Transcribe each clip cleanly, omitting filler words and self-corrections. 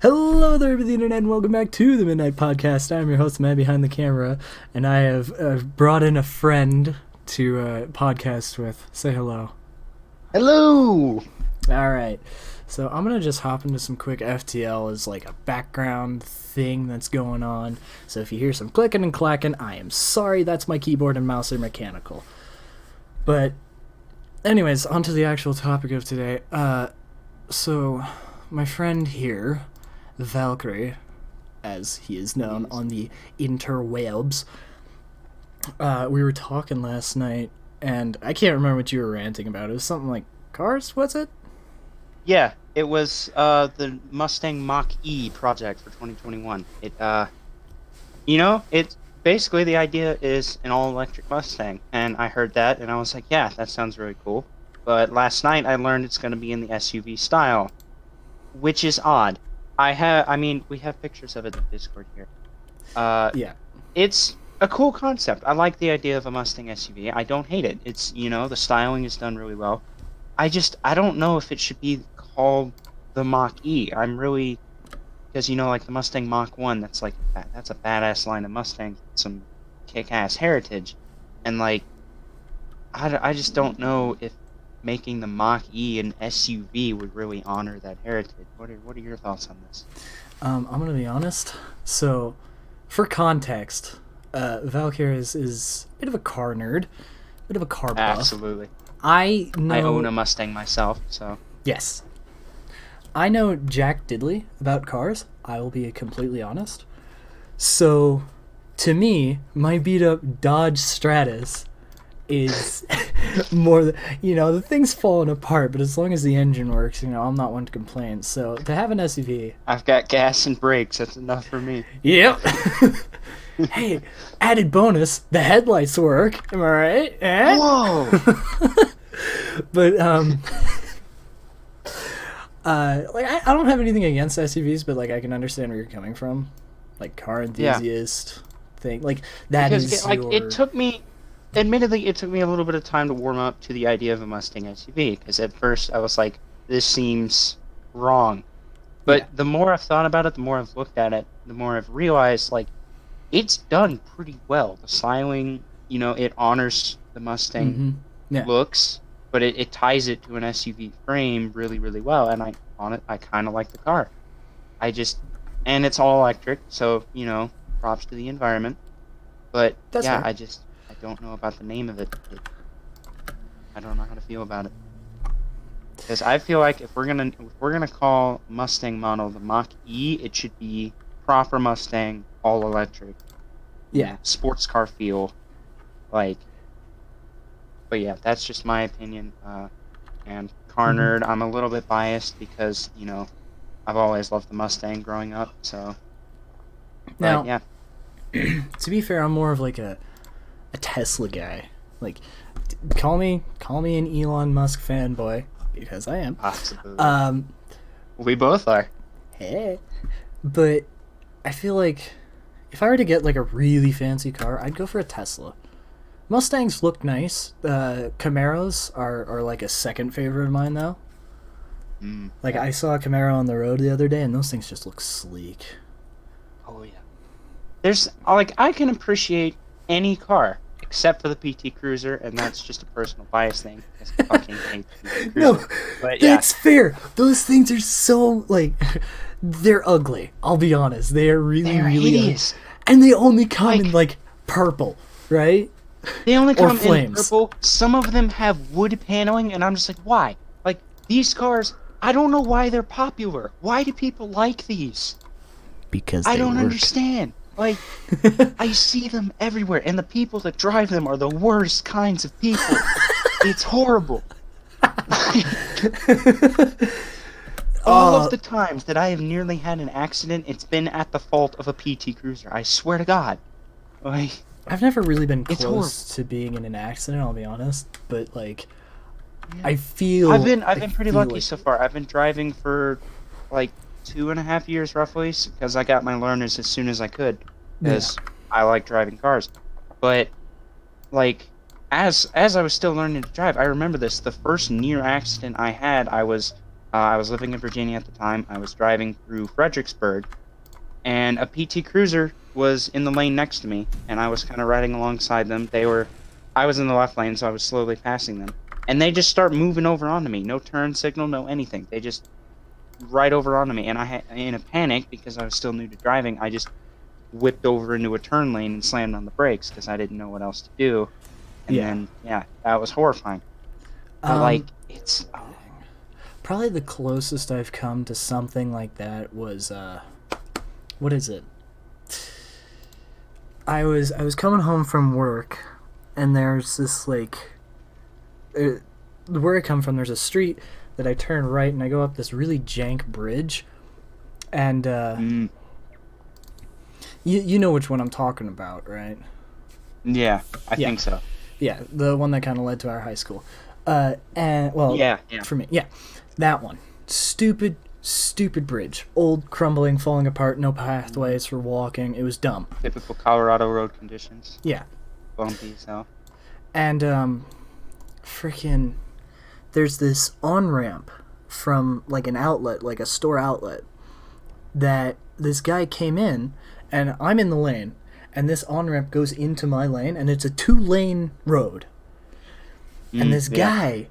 Hello there, the internet, and welcome back to the Midnight Podcast. I'm your host, man behind the camera, and I have brought in a friend to podcast with. Say hello. Hello! All right, so I'm gonna just hop into some quick FTL as like a background thing that's going on. So if you hear some clicking and clacking, I am sorry. That's my keyboard and mouse are mechanical. But, anyways, onto the actual topic of today. So my friend here, Valkyrie, as he is known on the interwebs. We were talking last night, and I can't remember what you were ranting about. It was something like cars, was it? Yeah, it was the Mustang Mach-E project for 2021. It's basically the idea is an all-electric Mustang, and I heard that, and I was like, yeah, that sounds really cool. But last night I learned it's going to be in the SUV style, which is odd. We have pictures of it in Discord here. Yeah. It's a cool concept. I like the idea of a Mustang SUV. I don't hate it. It's, the styling is done really well. I don't know if it should be called the Mach-E. Because, like the Mustang Mach-1, that's a badass line of Mustangs with some kick-ass heritage. And, I just don't know if making the Mach-E an SUV would really honor that heritage. What are your thoughts on this? I'm gonna be honest. So, for context, Valkyrie is a bit of a car nerd, a bit of a car buff. Absolutely. I own a Mustang myself, so... Yes. I know Jack Diddley about cars. I will be completely honest. So, to me, my beat-up Dodge Stratus is more... the thing's falling apart, but as long as the engine works, I'm not one to complain. So, to have an SUV... I've got gas and brakes. That's enough for me. Yep. Hey, added bonus, the headlights work. Am I right? Eh? Whoa! But, I don't have anything against SUVs, but, I can understand where you're coming from. Car enthusiast thing. That because, is admittedly, it took me a little bit of time to warm up to the idea of a Mustang SUV, because at first I was like, this seems wrong. But the more I've thought about it, the more I've looked at it, the more I've realized, it's done pretty well. The styling, it honors the Mustang looks, but it ties it to an SUV frame really, really well. And I kind of like the car. And it's all electric, so, props to the environment. But That's yeah, fair. I don't know about the name of it. I don't know how to feel about it. Because I feel like if we're gonna call Mustang model the Mach-E, it should be proper Mustang, all electric. Yeah. Sports car feel. But yeah, that's just my opinion. And car nerd, I'm a little bit biased because, I've always loved the Mustang growing up, so. Now, yeah. to be fair, I'm more of a Tesla guy. Call me an Elon Musk fanboy, because I am. Possibly. We both are. Hey. But I feel like if I were to get a really fancy car, I'd go for a Tesla. Mustangs look nice. Camaros are a second favorite of mine, though. I saw a Camaro on the road the other day, and those things just look sleek. Oh yeah. There's I can appreciate any car except for the PT Cruiser, and that's just a personal bias thing. I fucking hate the PT Cruiser. No, but yeah. that's fair. Those things are so they're ugly. I'll be honest. They are really hideous. ugly. And they only come in purple, right? They only come in flames. purple. Some of them have wood paneling, and I'm just like, why? These cars, I don't know why they're popular. Why do people like these? Because I don't understand. I see them everywhere, and the people that drive them are the worst kinds of people. It's horrible. All of the times that I have nearly had an accident, it's been at the fault of a PT Cruiser. I swear to God. I've never really been close to being in an accident, I'll be honest. But I feel I've been pretty lucky so far. I've been driving for 2.5 years roughly, because I got my learners as soon as I could, because I like driving cars. But as I was still learning to drive, I remember this. The first near accident I had, I was I was living in Virginia at the time. I was driving through Fredericksburg, and a PT Cruiser was in the lane next to me, and I was kind of riding alongside them. I was in the left lane, so I was slowly passing them, and they just start moving over onto me. No turn signal, no anything. They just right over onto me, and in a panic because I was still new to driving, I just whipped over into a turn lane and slammed on the brakes because I didn't know what else to do. And Yeah. then, yeah, that was horrifying. But Um, like, it's Probably the closest I've come to something like that was what is it? I was coming home from work, and there's this like, where I come from, there's a street that I turn right, and I go up this really jank bridge, and mm, you know which one I'm talking about, right? yeah, I Yeah, think so. yeah, the one that kind of led to our high school. And well, Yeah, yeah, for me, yeah, that one. Stupid, stupid bridge. Old, crumbling, falling apart. No pathways for walking. It was dumb. typical Colorado road conditions. Yeah, Bumpy, so and freaking, there's this on ramp from like an outlet, like a store outlet, that this guy came in, and I'm in the lane, and this on ramp goes into my lane, and it's a 2-lane road. And this yeah, guy,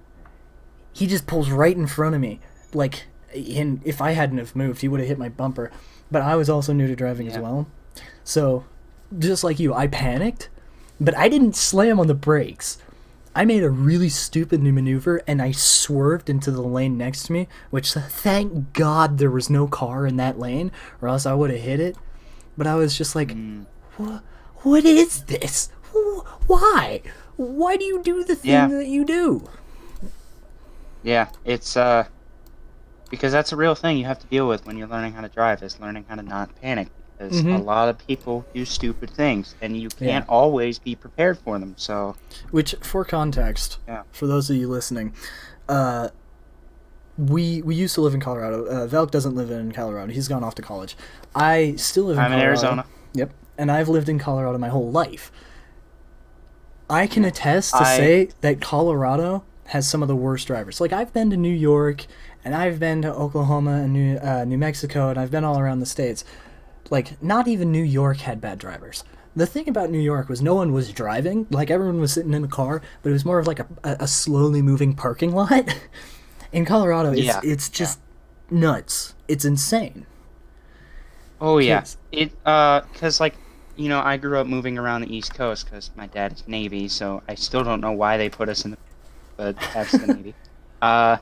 he just pulls right in front of me. Like, if I hadn't have moved, he would have hit my bumper. But I was also new to driving as yeah, well. So, just like you, I panicked, but I didn't slam on the brakes. I made a really stupid new maneuver, and I swerved into the lane next to me, which thank God there was no car in that lane, or else I would have hit it. But I was just like, what is this? Why? Why do you do the yeah, thing that you do? yeah. It's because that's a real thing you have to deal with when you're learning how to drive, is learning how to not panic. Because a Mm-hmm. lot of people do stupid things, and you Yeah. can't always be prepared for them. So, Which, for context, yeah. for those of you listening, uh, we used to live in Colorado. Velk doesn't live in Colorado. He's gone off to college. I still live in I'm in Colorado. Arizona. Yep. And I've lived in Colorado my whole life. I can Yeah. attest to I say that Colorado has some of the worst drivers. Like, I've been to New York, and I've been to Oklahoma and New Mexico, and I've been all around the states. Like, not even New York had bad drivers. The thing about New York was no one was driving. Like, everyone was sitting in a car, but it was more of like a slowly moving parking lot. In Colorado, Yeah, it's yeah. just nuts. It's insane. Oh yeah. 'Cause- Cause like, I grew up moving around the East Coast because my dad's Navy, so I still don't know why they put us in the, but that's the Navy. Uh,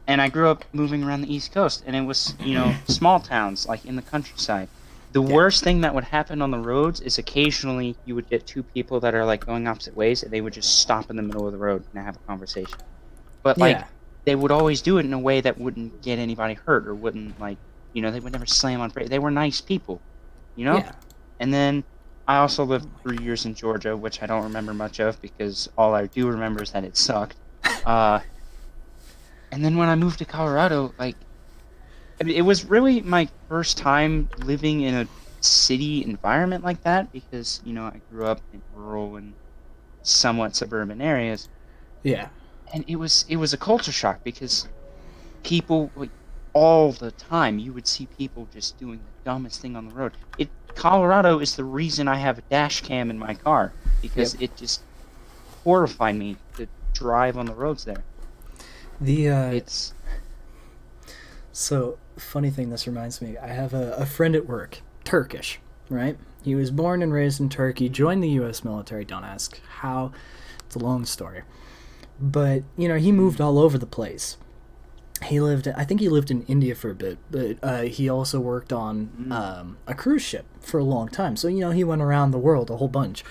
and I grew up moving around the East Coast, and it was, small towns like in the countryside. The yeah, worst thing that would happen on the roads is occasionally you would get two people that are like going opposite ways, and they would just stop in the middle of the road and have a conversation. But like, yeah, they would always do it in a way that wouldn't get anybody hurt or wouldn't like, they would never slam on brake. They were nice people, you know. yeah, And then I also lived 3 years in Georgia, which I don't remember much of because all I do remember is that it sucked. Uh, and then when I moved to Colorado, like, I mean, it was really my first time living in a city environment like that because, I grew up in rural and somewhat suburban areas, yeah, and it was a culture shock because people like all the time you would see people just doing the dumbest thing on the road. Colorado is the reason I have a dash cam in my car yep. because it just horrified me to drive on the roads there. The It's So, funny thing, this reminds me. I have a friend at work, Turkish, right? He was born and raised in Turkey, joined the U.S. military. Don't ask how. It's a long story. But, he moved all over the place. I think he lived in India for a bit, but he also worked on mm, a cruise ship for a long time. So, he went around the world a whole bunch.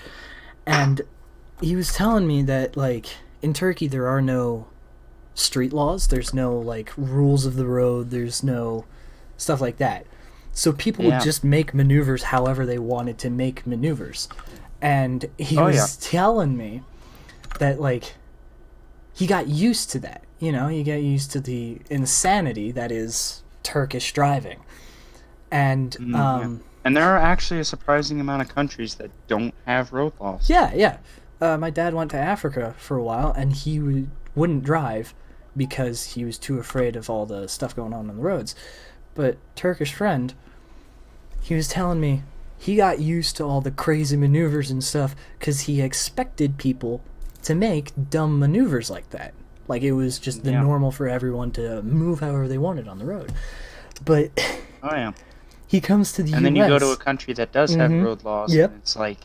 And he was telling me that, like, in Turkey, there are no street laws. There's no like rules of the road. There's no stuff like that. So people would yeah. just make maneuvers however they wanted to make maneuvers. And he Oh yeah. was telling me that like he got used to that. He got used to the insanity that is Turkish driving. And Yeah. And there are actually a surprising amount of countries that don't have road laws. yeah, yeah. My dad went to Africa for a while, and he wouldn't drive because he was too afraid of all the stuff going on the roads. But Turkish friend, he was telling me he got used to all the crazy maneuvers and stuff because he expected people to make dumb maneuvers like that. Like, it was just the normal for everyone to move however they wanted on the road. But Oh yeah. he comes to the US. And then you go to a country that does have road laws, and it's like...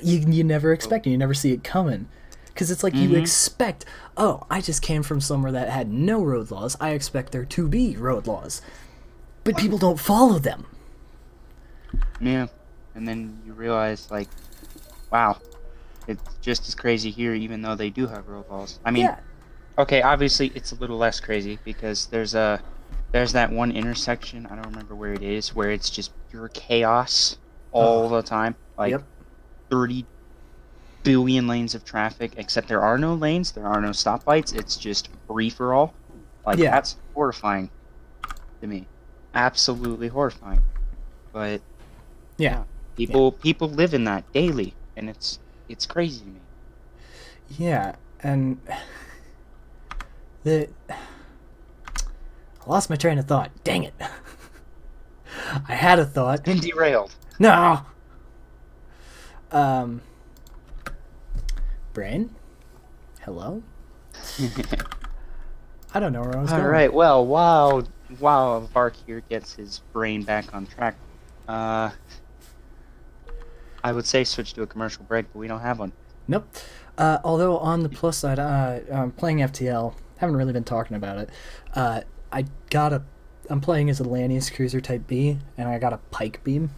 You never expect it. You never see it coming. Because it's like you expect, oh, I just came from somewhere that had no road laws. I expect there to be road laws. But people don't follow them. Yeah. And then you realize, like, wow, it's just as crazy here, even though they do have road laws. I mean, okay, obviously it's a little less crazy because there's that one intersection, I don't remember where it is, where it's just pure chaos all the time. Like 30 billion lanes of traffic, except there are no lanes, there are no stoplights, it's just free for all. Like, that's horrifying to me. Absolutely horrifying. But people live in that daily, and it's crazy to me. Yeah, and I lost my train of thought. Dang it. I had a thought. Been derailed. No. Brain? Hello? I don't know where I was going. Alright, well, while Vark here gets his brain back on track, I would say switch to a commercial break, but we don't have one. Nope. Although, on the plus side, playing FTL, haven't really been talking about it. I'm playing as a Lanius Cruiser Type B, and I got a Pike Beam.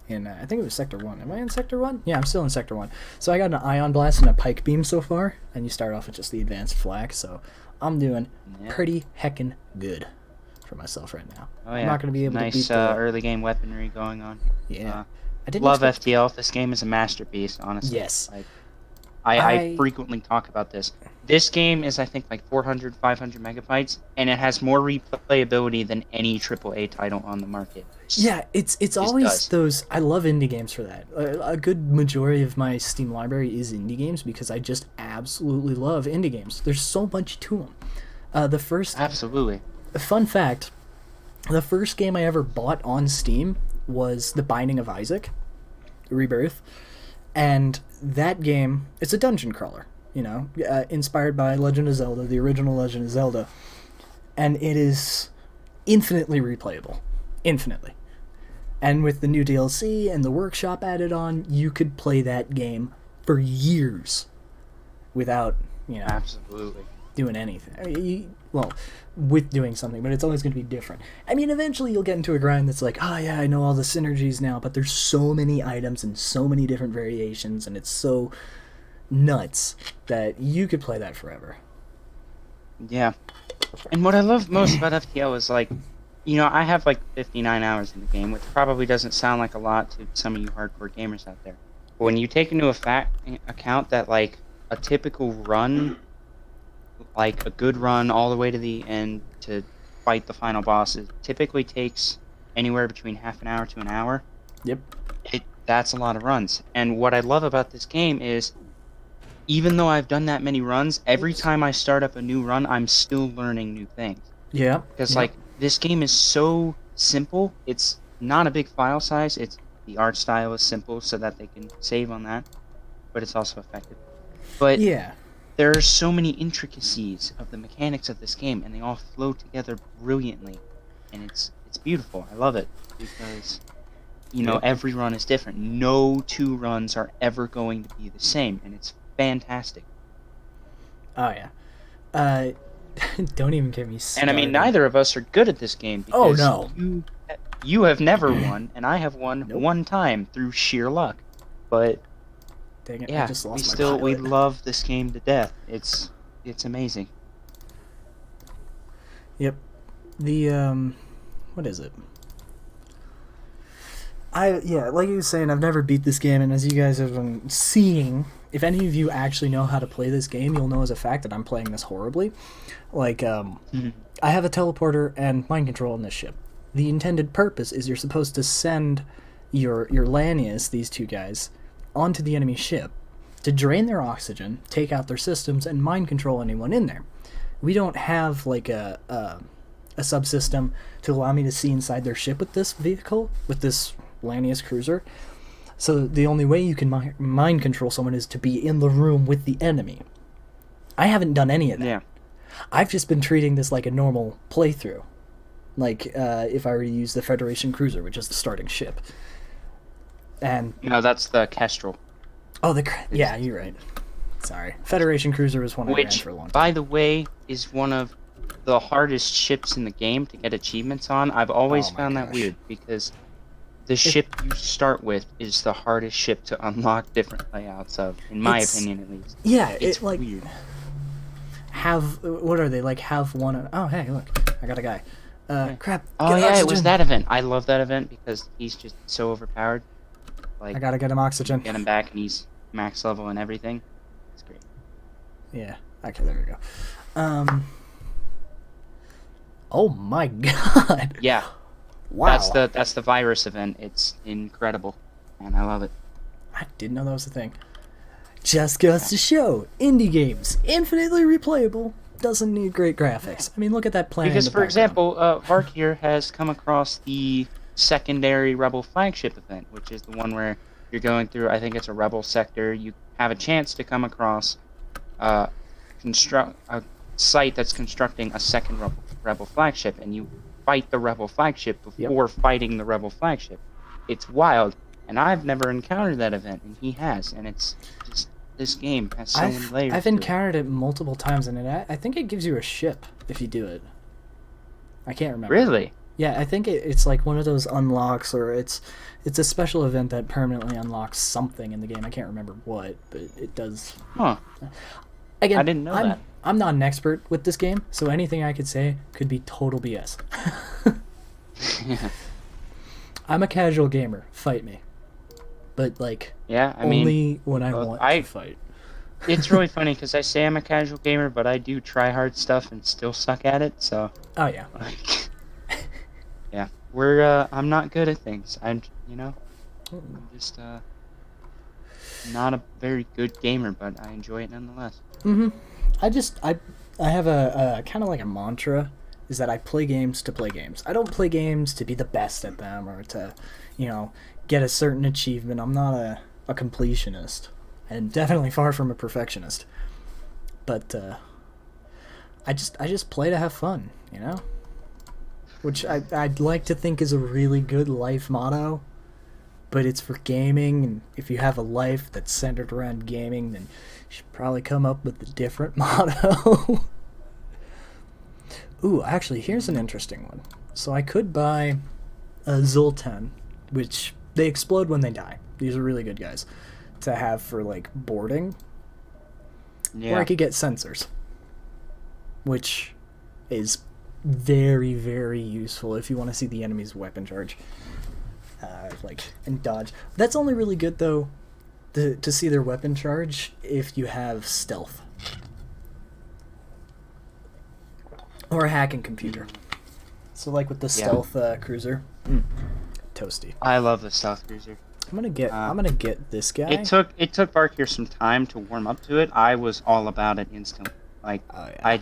In, I think it was Sector 1. Am I in Sector 1? Yeah, I'm still in Sector 1. So I got an Ion Blast and a Pike Beam so far, and you start off with just the Advanced Flak, so I'm doing pretty heckin' good for myself right now. Oh, yeah. I'm not going to be able to beat nice early game weaponry going on. Yeah. I didn't love FTL. This game is a masterpiece, honestly. Yes. Like, I frequently talk about this. This game is, I think, like 400, 500 megabytes, and it has more replayability than any AAA title on the market. Yeah, it's always those... I love indie games for that. A good majority of my Steam library is indie games because I just absolutely love indie games. There's so much to them. Absolutely. Fun fact, the first game I ever bought on Steam was The Binding of Isaac, Rebirth. And that game, it's a dungeon crawler, inspired by Legend of Zelda, the original Legend of Zelda. And it is infinitely replayable. Infinitely. And with the new DLC and the workshop added on, you could play that game for years without, absolutely doing anything. I mean, with doing something, but it's always going to be different. I mean, eventually you'll get into a grind that's like, oh yeah, I know all the synergies now, but there's so many items and so many different variations, and it's so nuts that you could play that forever. Yeah. And what I love most about FTL is, like, I have like 59 hours in the game, which probably doesn't sound like a lot to some of you hardcore gamers out there. But when you take into account that, like, a typical run, like a good run all the way to the end to fight the final boss, it typically takes anywhere between half an hour to an hour. Yep. That's a lot of runs. And what I love about this game is, even though I've done that many runs, every time I start up a new run, I'm still learning new things. Yeah. Because, like, this game is so simple. It's not a big file size. The art style is simple so that they can save on that. But it's also effective. But there are so many intricacies of the mechanics of this game, and they all flow together brilliantly. And it's beautiful. I love it. Because, every run is different. No two runs are ever going to be the same. And it's fantastic. Oh, yeah. Don't even get me started. And I mean, neither of us are good at this game. Oh, because no. You have never won, and I have won one time through sheer luck. But dang it, yeah, I just lost we love this game to death. It's amazing. Yep. The what is it? Like you were saying, I've never beat this game, and as you guys have been seeing, if any of you actually know how to play this game, you'll know as a fact that I'm playing this horribly. Like, I have a teleporter and mind control on this ship. The intended purpose is you're supposed to send your Lanius, these two guys, onto the enemy ship to drain their oxygen, take out their systems, and mind control anyone in there. we don't have like a subsystem to allow me to see inside their ship with this vehicle, with this Lanius cruiser. So the only way you can mind control someone is to be in the room with the enemy. I haven't done any of that. Yeah. I've just been treating this like a normal playthrough. Like, if I were to use the Federation cruiser, which is the starting ship. And... No, that's the Kestrel. Oh, yeah, you're right. Sorry. Federation cruiser was one I ran Which, for a long time. by the way, is one of the hardest ships in the game to get achievements on. I've always found that weird, because the ship you start with is the hardest ship to unlock different layouts of, in my opinion at least. Yeah, it's like... weird. What are they? Like, have one... Oh, hey, look. I got a guy. Crap. Oh, yeah, it was that event. I love that event because he's just so overpowered. Like, I gotta get him oxygen. Get him back, and he's max level and everything. It's great. Yeah. Okay, there we go. Oh my god. Yeah. Wow. That's the virus event. It's incredible, and I love it. I didn't know that was a thing. Just goes to show, indie games, infinitely replayable, doesn't need great graphics. I mean, look at that planet. Because, for example, Varkir has come across the secondary Rebel flagship event, which is the one where you're going through, I think it's a Rebel sector. You have a chance to come across a site that's constructing a second Rebel flagship, and you fight the Rebel flagship before fighting the Rebel flagship. It's wild, and I've never encountered that event, and he has, and it's just... This game has so many layers. I've encountered it multiple times, and I think it gives you a ship if you do it. I can't remember. Really? Yeah, I think it's like one of those unlocks, or it's a special event that permanently unlocks something in the game. I can't remember what, but it does. Huh. Again, I didn't know that. I'm not an expert with this game, so anything I could say could be total BS. I'm a casual gamer. Fight me. But, like, yeah, I only mean, when I want to fight. It's really funny, because I say I'm a casual gamer, but I do try hard stuff and still suck at it, so... Oh, yeah. Like, yeah, I'm not good at things. I'm just, not a very good gamer, but I enjoy it nonetheless. Mm-hmm. I have a kind of like a mantra, is that I play games to play games. I don't play games to be the best at them, or to, get a certain achievement. I'm not a completionist, and definitely far from a perfectionist. But I just play to have fun, which I'd like to think is a really good life motto. But it's for gaming, and if you have a life that's centered around gaming, then you should probably come up with a different motto. Ooh, actually, here's an interesting one. So I could buy a Zoltan, which they explode when they die. These are really good guys to have for, like, boarding. Yeah. Or I could get sensors, which is very, very useful if you want to see the enemy's weapon charge. And dodge. That's only really good, though, to see their weapon charge if you have stealth. Or a hacking computer. So, like with the stealth cruiser. Toasty. I love the stealth cruiser. I'm gonna get this guy. It took Varkir some time to warm up to it. I was all about it instantly. Like, I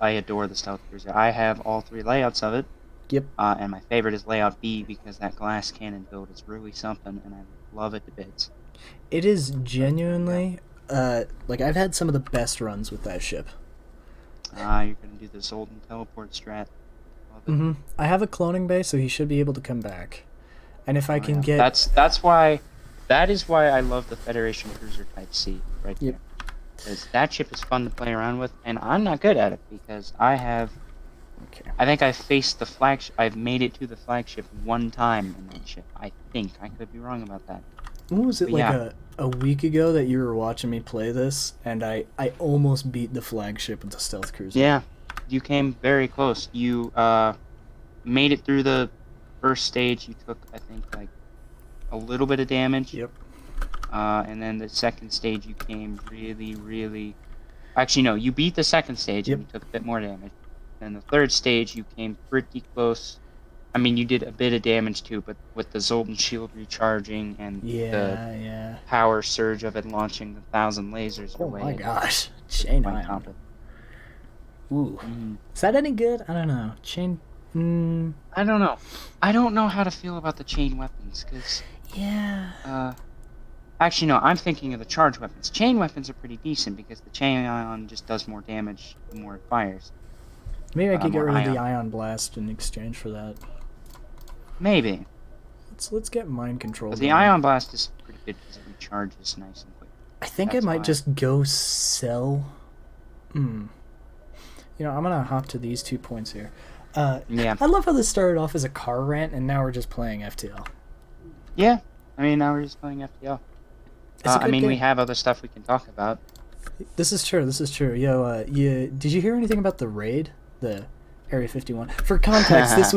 adore the stealth cruiser. I have all 3 layouts of it. Yep. And my favorite is layout B, because that glass cannon build is really something, and I love it to bits. It is genuinely, like, I've had some of the best runs with that ship. You're gonna do the Zoltan teleport strat. Love it. Mm-hmm. I have a cloning base, so he should be able to come back. And if I can get... That is why I love the Federation Cruiser Type C right there. Because that ship is fun to play around with, and I'm not good at it, because I have... Okay. I think I've faced the flagship. I've made it to the flagship 1 time in that ship. I think. I could be wrong about that. What was it, a week ago that you were watching me play this, and I almost beat the flagship with the stealth cruiser? Yeah. You came very close. You made it through the first stage. You took, I think, like, a little bit of damage. Yep. And then the second stage you came really, really... Actually, no. You beat the second stage, and you took a bit more damage. And the third stage, you came pretty close. I mean, you did a bit of damage too, but with the Zoltan shield recharging and the power surge of it launching 1,000 lasers. Oh my gosh, Shane, Ooh. Is that any good? I don't know. Chain. I don't know. I don't know how to feel about the chain weapons, because... Yeah. Actually, no, I'm thinking of the charge weapons. Chain weapons are pretty decent, because the chain ion just does more damage the more it fires. Maybe I could get More rid of ion. the ion blast in exchange for that. Maybe. Let's get mind control But going. the ion blast is pretty good, because it recharges nice and quick. I think That's I might why. just go sell. You know, I'm gonna hop to these 2 points here. Yeah. I love how this started off as a car rant, and now we're just playing FTL. Yeah. I mean, now we're just playing FTL. I mean, we have other stuff we can talk about. This is true. Yo, did you hear anything about the raid, the Area 51? For context, this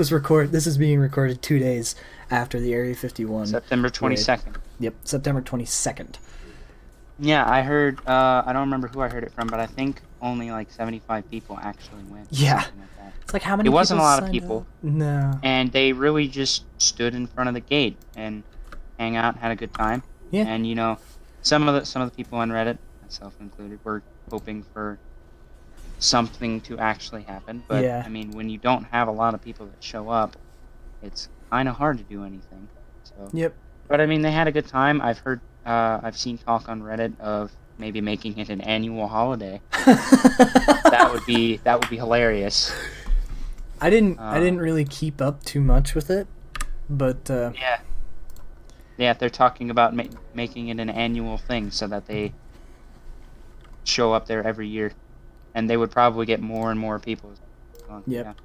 is being recorded 2 days after the Area 51. September 22nd. Yep, September 22nd. Yeah, I heard. I don't remember who I heard it from, but I think only like 75 people actually went. Yeah. Something like that. It's like, how many? It wasn't a people lot of signed people. up? No. And they really just stood in front of the gate and hang out, had a good time. Yeah. And you know, some of the people on Reddit, myself included, were hoping for something to actually happen. But Yeah. I mean, when you don't have a lot of people that show up, it's kind of hard to do anything. So. Yep. But I mean, they had a good time. I've seen talk on Reddit of maybe making it an annual holiday. that would be hilarious. I didn't really keep up too much with it, but yeah, they're talking about making it an annual thing so that they show up there every year, and they would probably get more and more people. Yep.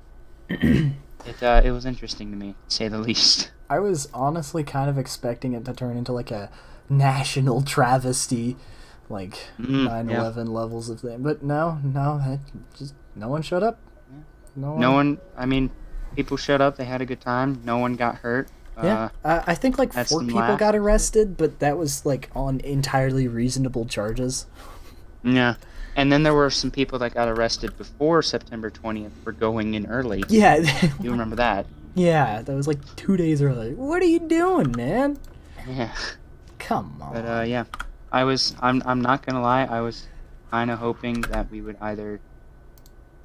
Yeah. It was interesting to me, to say the least. I was honestly kind of expecting it to turn into like a national travesty, like 9/11 levels of thing. But no, just no one showed up. Yeah. No one. I mean, people showed up. They had a good time. No one got hurt. Yeah, I think like 4 people got arrested, but that was like on entirely reasonable charges. Yeah. And then there were some people that got arrested before September 20th for going in early. Yeah. You remember that? Yeah, that was like 2 days early. What are you doing, man? Yeah. Come on. But yeah, I'm not gonna lie, I was kind of hoping that we would either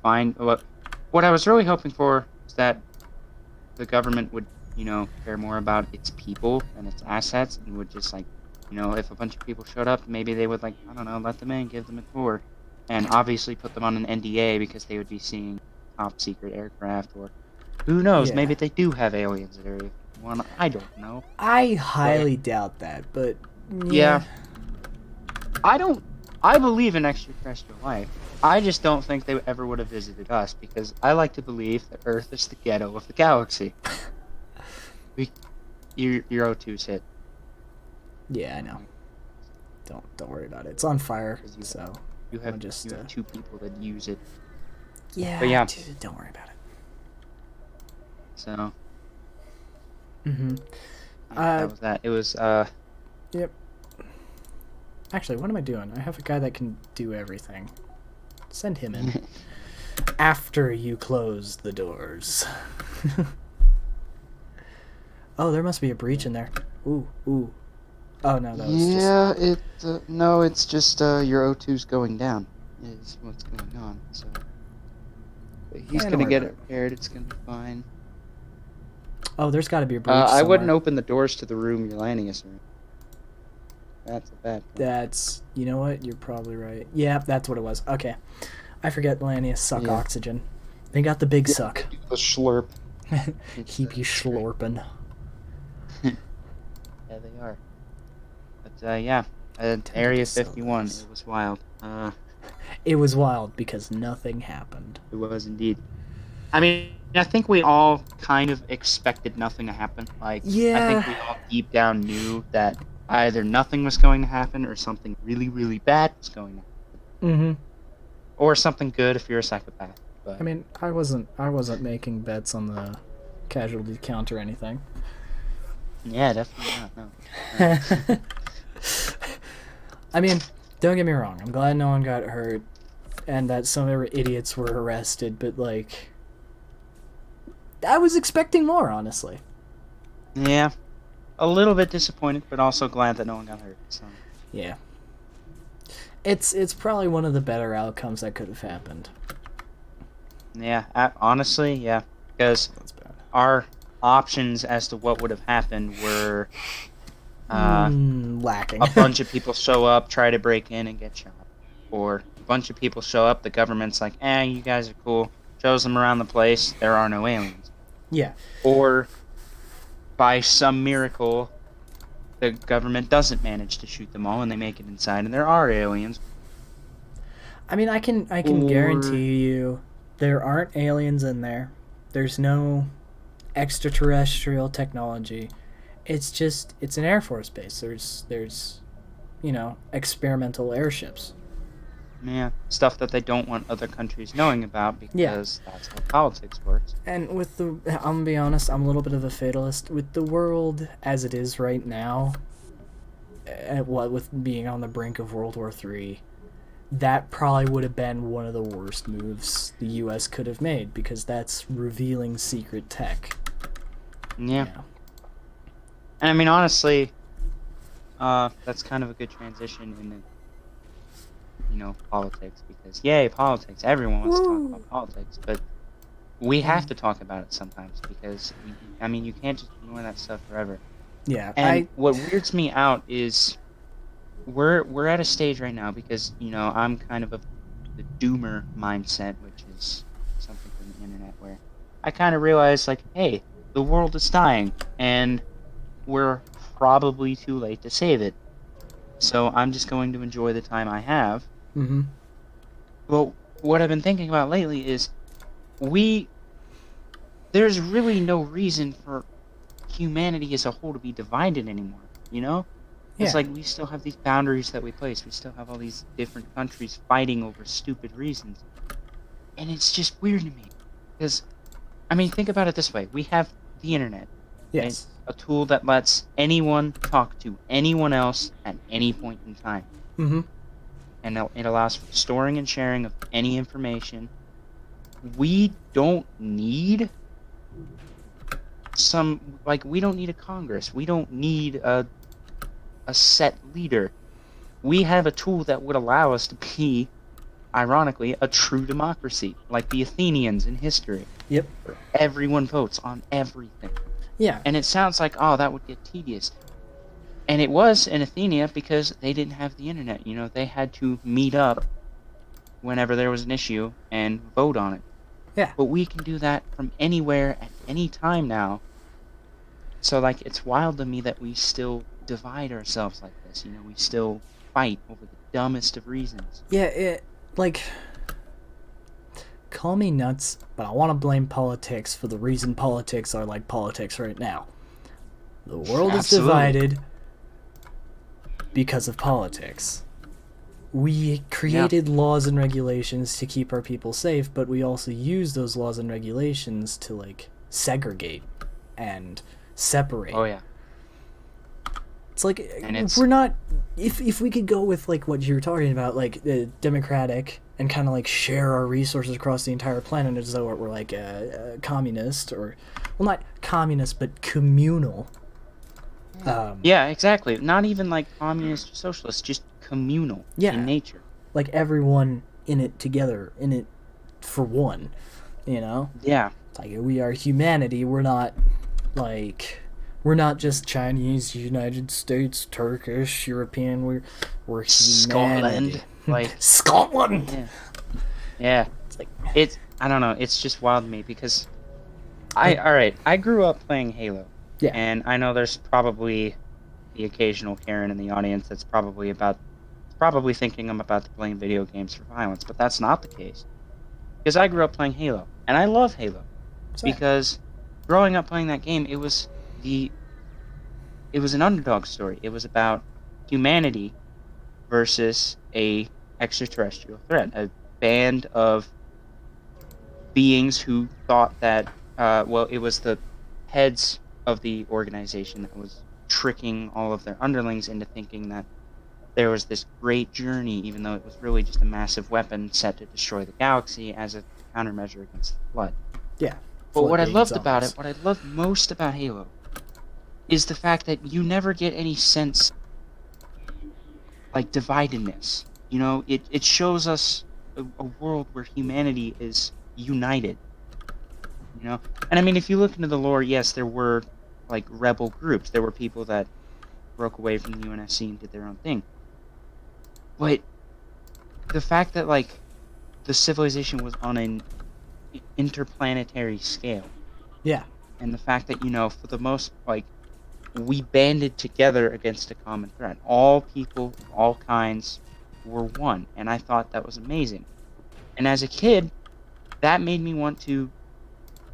find what I was really hoping for is that the government would, you know, care more about its people and its assets, and would just like, you know, if a bunch of people showed up, maybe they would like, I don't know, let them in, give them a tour, and obviously put them on an NDA because they would be seeing top secret aircraft, or who knows, Yeah. maybe they do have aliens at Area 51. I don't know. I highly doubt that, but Yeah. I believe in extraterrestrial life. I just don't think they ever would have visited us, because I like to believe that Earth is the ghetto of the galaxy. Your O2's hit. Yeah, I know. Don't worry about it. It's on fire, You so You have just you have 2 people that use it. yeah. But yeah. Dude, don't worry about it. So Mm-hmm. that was that. It was Yep. Actually, what am I doing? I have a guy that can do everything. Send him in. After you close the doors. Oh, there must be a breach in there. Ooh. Oh, no, that was just... no, it's just your O2's going down. Is what's going on. So but he's don't gonna worry get about it repaired. It's gonna be fine. Oh, there's got to be a breach I wouldn't somewhere. open the doors to the room you're landing us in. That's a bad point. That's... You know what? You're probably right. Yeah, that's what it was. Okay. I forget Lanius suck oxygen. They got the big suck. The slurp. Keep you slorping. Yeah, they are. But yeah, Area 51. It was wild. It was wild because nothing happened. It was indeed. I mean, I think we all kind of expected nothing to happen. Like, Yeah. I think we all deep down knew that either nothing was going to happen or something really, really bad was going to happen. Mm-hmm. Or something good if you're a psychopath. But I mean, I wasn't making bets on the casualty count or anything. yeah, definitely not. No. I mean, don't get me wrong. I'm glad no one got hurt, and that some idiots were arrested. But like, I was expecting more, honestly. Yeah, a little bit disappointed, but also glad that no one got hurt. So. Yeah. It's probably one of the better outcomes that could have happened. Yeah, honestly, yeah, because That's bad. our options as to what would have happened were uh, Lacking. a bunch of people show up, try to break in, and get shot, or a bunch of people show up, the government's like, you guys are cool, shows them around the place, there are no aliens, Yeah. or by some miracle, the government doesn't manage to shoot them all, and they make it inside, and there are aliens, I mean, I can or guarantee you there aren't aliens in there. There's no extraterrestrial technology. It's an air force base. There's experimental airships. yeah, stuff that they don't want other countries knowing about Yeah. because that's how politics works. And I'm gonna be honest, I'm a little bit of a fatalist. With the world as it is right now, what with being on the brink of World War III, that probably would have been one of the worst moves the U.S. could have made because that's revealing secret tech. Yeah, Yeah. and I mean honestly, that's kind of a good transition into politics because yay politics, everyone wants to talk Woo. about politics, but we have to talk about it sometimes because I mean you can't just ignore that stuff forever. Yeah. And what weirds me out is we're at a stage right now because I'm kind of the doomer mindset, which is something from the internet where I kind of realize like, hey, the world is dying and we're probably too late to save it. So I'm just going to enjoy the time I have. Mm-hmm. Well, what I've been thinking about lately is we there's really no reason for humanity as a whole to be divided anymore, you know? It's Yeah. like we still have these boundaries that we place. We still have all these different countries fighting over stupid reasons. And it's just weird to me. Because, I mean, think about it this way. We have the internet, right? Yes. A tool that lets anyone talk to anyone else at any point in time. Mm-hmm. And it allows for storing and sharing of any information. We don't need we don't need a Congress. We don't need a set leader. We have a tool that would allow us to be, ironically, a true democracy, like the Athenians in history, Yep. where everyone votes on everything. Yeah. And it sounds like, oh, that would get tedious. And it was in Athenia because they didn't have the internet. They had to meet up whenever there was an issue and vote on it. Yeah. But we can do that from anywhere at any time now. So, like, it's wild to me that we still divide ourselves like this. We still fight over the dumbest of reasons. Yeah. Like, call me nuts, but I want to blame politics for the reason politics are like politics right now. The world is Absolutely. divided because of politics. We created laws and regulations to keep our people safe, but we also use those laws and regulations to like segregate and separate. Oh, yeah. It's like And if we're not if we could go with like what you were talking about, like democratic and kind of like share our resources across the entire planet as though we're like a communist or well not communist but communal. Yeah, exactly. Not even like communist or socialist, just communal in nature. Like everyone in it together, in it for one, you know? Yeah. It's like we are humanity. We're not just Chinese, United States, Turkish, European. We're humanity. Scotland. Like Scotland. Yeah. Yeah. It's like I don't know, it's just wild to me because I grew up playing Halo. Yeah. And I know there's probably the occasional Karen in the audience that's probably thinking I'm about to blame video games for violence, but that's not the case. Because I grew up playing Halo, and I love Halo. Same. Because growing up playing that game, it was an underdog story. It was about humanity versus a extraterrestrial threat, a band of beings who thought that it was the heads of the organization that was tricking all of their underlings into thinking that there was this great journey, even though it was really just a massive weapon set to destroy the galaxy as a countermeasure against the Flood. Yeah. But what I loved about it, what I loved most about Halo, is the fact that you never get any sense like dividedness. It shows us a world where humanity is united. You know, and I mean, if you look into the lore, yes, there were like rebel groups. There were people that broke away from the UNSC and did their own thing. But the fact that like the civilization was on an interplanetary scale, Yeah. and the fact that for the most like we banded together against a common threat. All people of all kinds were one, and I thought that was amazing. And as a kid, that made me want to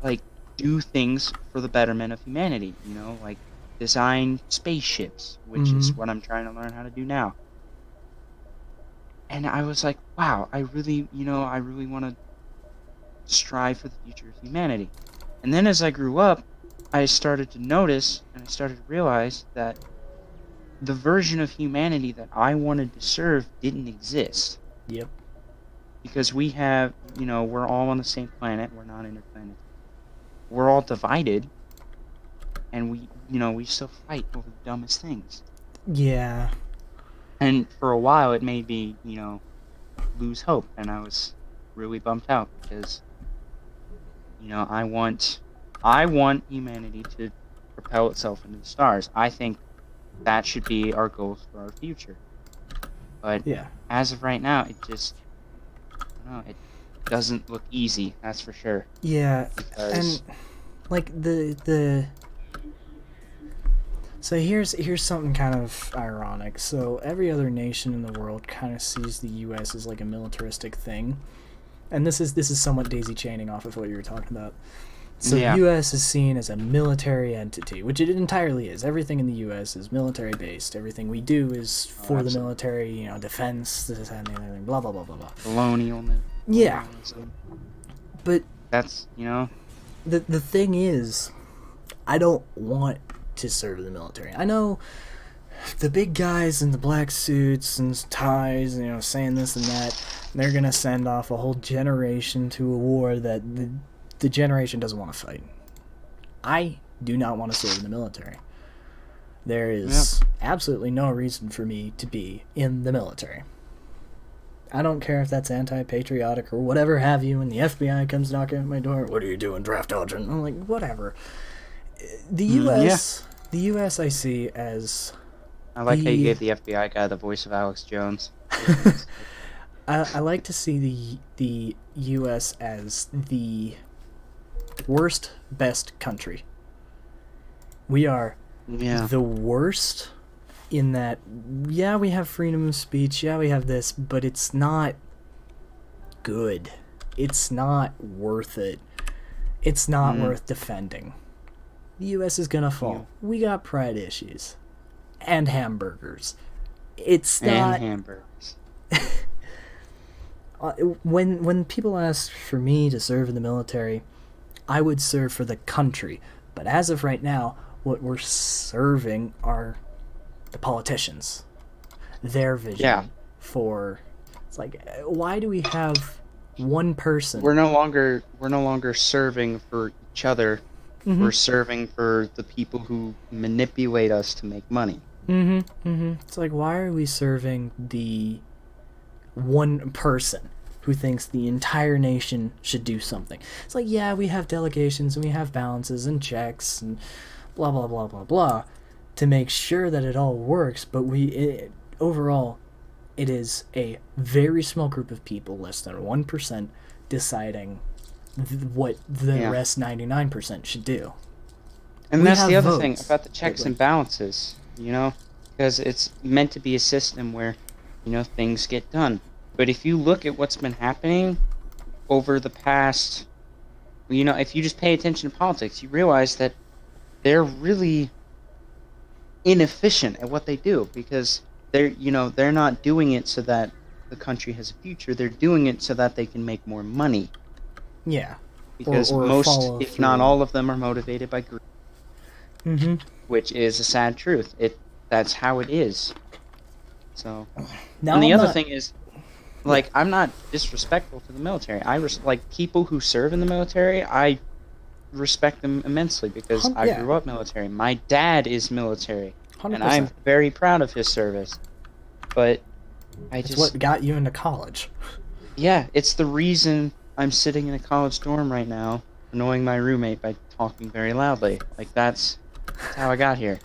like do things for the betterment of humanity, like design spaceships, which is what I'm trying to learn how to do now. And I was like, wow, I really want to strive for the future of humanity. And then as I grew up, I started to notice and I started to realize that the version of humanity that I wanted to serve didn't exist. Yep. Because we have, we're all on the same planet. We're not interplanetary. We're all divided, and we still fight over the dumbest things. Yeah. And for a while, it made me, lose hope, and I was really bummed out because, I want humanity to propel itself into the stars. I think that should be our goals for our future. But as of right now, it doesn't look easy. That's for sure. Yeah, and like so here's something kind of ironic. So every other nation in the world kind of sees the U.S. as like a militaristic thing, and this is somewhat daisy chaining off of what you were talking about. So the U.S. is seen as a military entity, which it entirely is. Everything in the U.S. is military based. Everything we do is for the military, defense, this and anything, blah blah blah blah blah. Colonial. Yeah, but that's the thing is, I don't want to serve the military. I know the big guys in the black suits and ties, saying this and that. They're gonna send off a whole generation to a war that the generation doesn't want to fight. I do not want to serve in the military. There is absolutely no reason for me to be in the military. I don't care if that's anti-patriotic or whatever have you, and the FBI comes knocking at my door. What are you doing, draft dodging? I'm like, whatever. The U.S. I see as... I like how you gave the FBI guy the voice of Alex Jones. I like to see the U.S. as the worst best country. We are the worst in that, we have freedom of speech, we have this, but it's not good. It's not worth it. It's not worth defending. The U.S. is gonna fall. We got pride issues. And hamburgers. It's not... And hamburgers. When people ask for me to serve in the military, I would serve for the country. But as of right now, what we're serving are the politicians. Their vision for... It's like, why do we have one person? We're no longer serving for each other. We're serving for the people who manipulate us to make money. It's like, why are we serving the one person who thinks the entire nation should do something? It's like, we have delegations and we have balances and checks and blah blah blah blah blah to make sure that it all works, but overall it is a very small group of people, less than 1%, deciding what the rest 99% should do. And that's the other thing about the checks and balances, because it's meant to be a system where, things get done. But if you look at what's been happening over the past, if you just pay attention to politics, you realize that they're really inefficient at what they do, because they're not doing it so that the country has a future. They're doing it so that they can make more money. Yeah. Because most, if not all of them, are motivated by greed. Which is a sad truth. That's how it is. So, and the other thing is, I'm not disrespectful to the military. Like people who serve in the military, I respect them immensely because I grew up military. My dad is military, 100%. And I'm very proud of his service. But it's what got you into college. Yeah, it's the reason I'm sitting in a college dorm right now, annoying my roommate by talking very loudly. Like that's how I got here.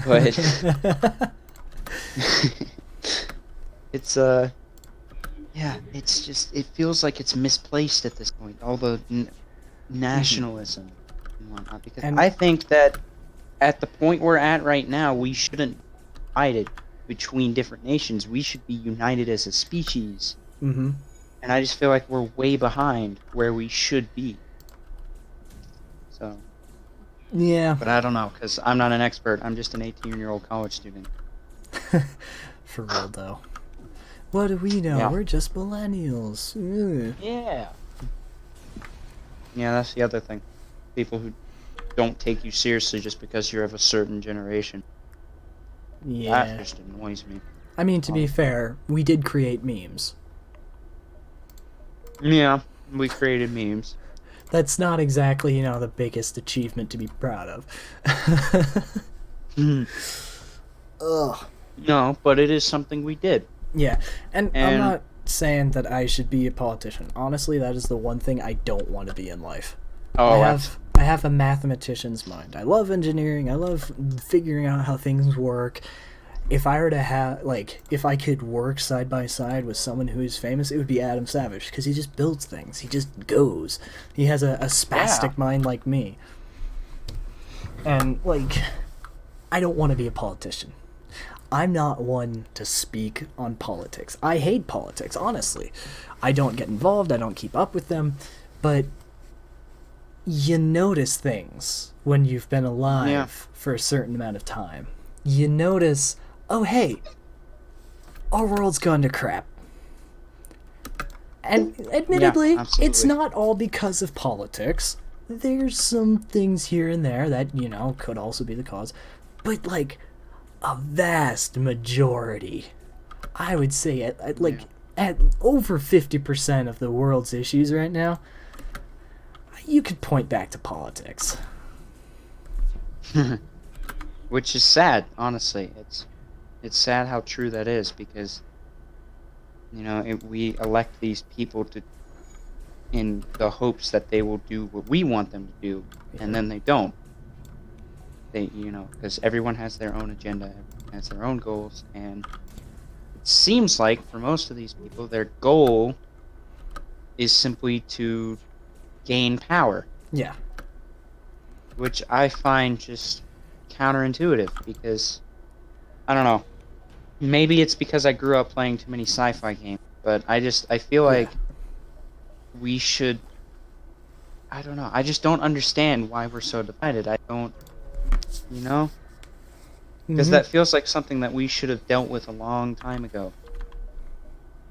But it's yeah, it's just it feels like it's misplaced at this point. All the nationalism and whatnot, because And I think that at the point we're at right now, we shouldn't be divided between different nations. We should be united as a species. mm-hmm. And I just feel like we're way behind where we should be. So, Yeah. but I don't know, because I'm not an expert. I'm just an 18-year-old college student. For real though. What do we know? Yeah. We're just millennials. Ugh. Yeah. Yeah, that's the other thing. People who don't take you seriously just because you're of a certain generation. Yeah. That just annoys me. I mean, to be fair, we did create memes. Yeah, we created memes. That's not exactly, the biggest achievement to be proud of. Ugh. No, but it is something we did. Yeah, and I'm And- not saying that I should be a politician. Honestly, that is the one thing I don't want to be in life. Oh, I have a mathematician's mind. I love engineering. I love figuring out how things work. If I were to if I could work side by side with someone who is famous, it would be Adam Savage, because he just builds things. He just goes. He has a spastic mind like me. And, I don't want to be a politician. I'm not one to speak on politics. I hate politics, honestly. I don't get involved. I don't keep up with them. But you notice things when you've been alive for a certain amount of time. You notice, oh, hey, our world's gone to crap. And admittedly, it's not all because of politics. There's some things here and there that, could also be the cause. But, a vast majority, I would say at over 50% of the world's issues right now, you could point back to politics. Which is sad, honestly. It's sad how true that is, because we elect these people in the hopes that they will do what we want them to do, and then they don't. They, because everyone has their own agenda, everyone has their own goals, and it seems like for most of these people, their goal is simply to gain power. Yeah. Which I find just counterintuitive, because I don't know. Maybe it's because I grew up playing too many sci-fi games, but I feel like we should. I don't know. I just don't understand why we're so divided. I don't. Because that feels like something that we should have dealt with a long time ago.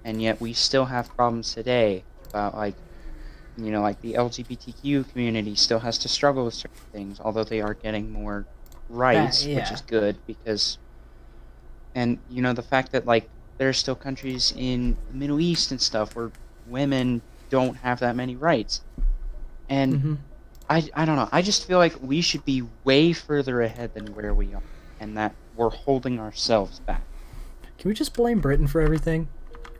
And yet we still have problems today about, the LGBTQ community still has to struggle with certain things, although they are getting more rights, which is good, because... And, the fact that, there are still countries in the Middle East and stuff where women don't have that many rights. And... I don't know. I just feel like we should be way further ahead than where we are, and that we're holding ourselves back. Can we just blame Britain for everything?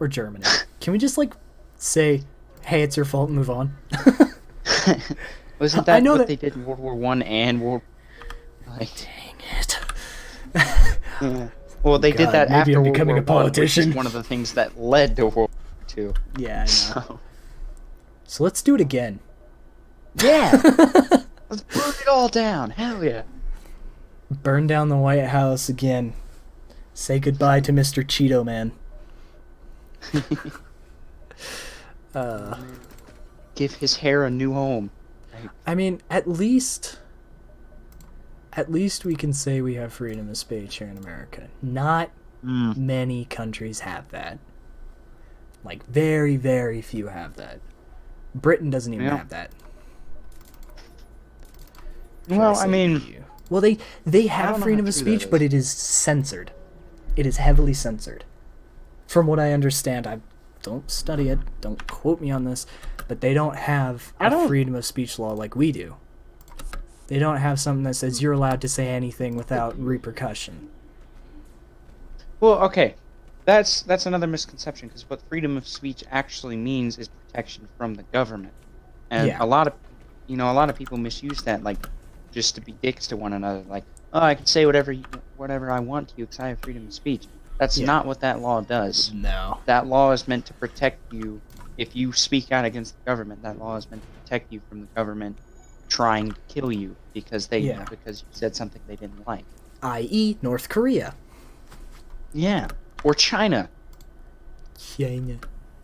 Or Germany? Can we just, say, hey, it's your fault and move on? Wasn't that what they did in World War I and World... Dang it. Yeah. Well, they did that maybe after I'm becoming World War a politician. I, which is one of the things that led to World War II. Yeah, I know. So let's do it again. Yeah! Let's burn it all down! Hell yeah! Burn down the White House again. Say goodbye to Mr. Cheeto Man. Give his hair a new home. I mean, at least we can say we have freedom of speech here in America. Not many countries have that. Very, very few have that. Britain doesn't even have that. Well, I mean... Well, they have freedom of speech, but it is censored. It is heavily censored. From what I understand, I don't study it, don't quote me on this, but they don't have a freedom of speech law like we do. They don't have something that says you're allowed to say anything without repercussion. Well, okay. That's another misconception, because what freedom of speech actually means is protection from the government. And Yeah, a lot of people misuse that, like, just to be dicks to one another, like, oh, I can say whatever I want to you because I have freedom of speech. That's yeah. not what that law does. No. That law is meant to protect you. If you speak out against the government, that law is meant to protect you from the government trying to kill you Yeah. because you said something they didn't like. I.e., North Korea. Yeah. Or China. China.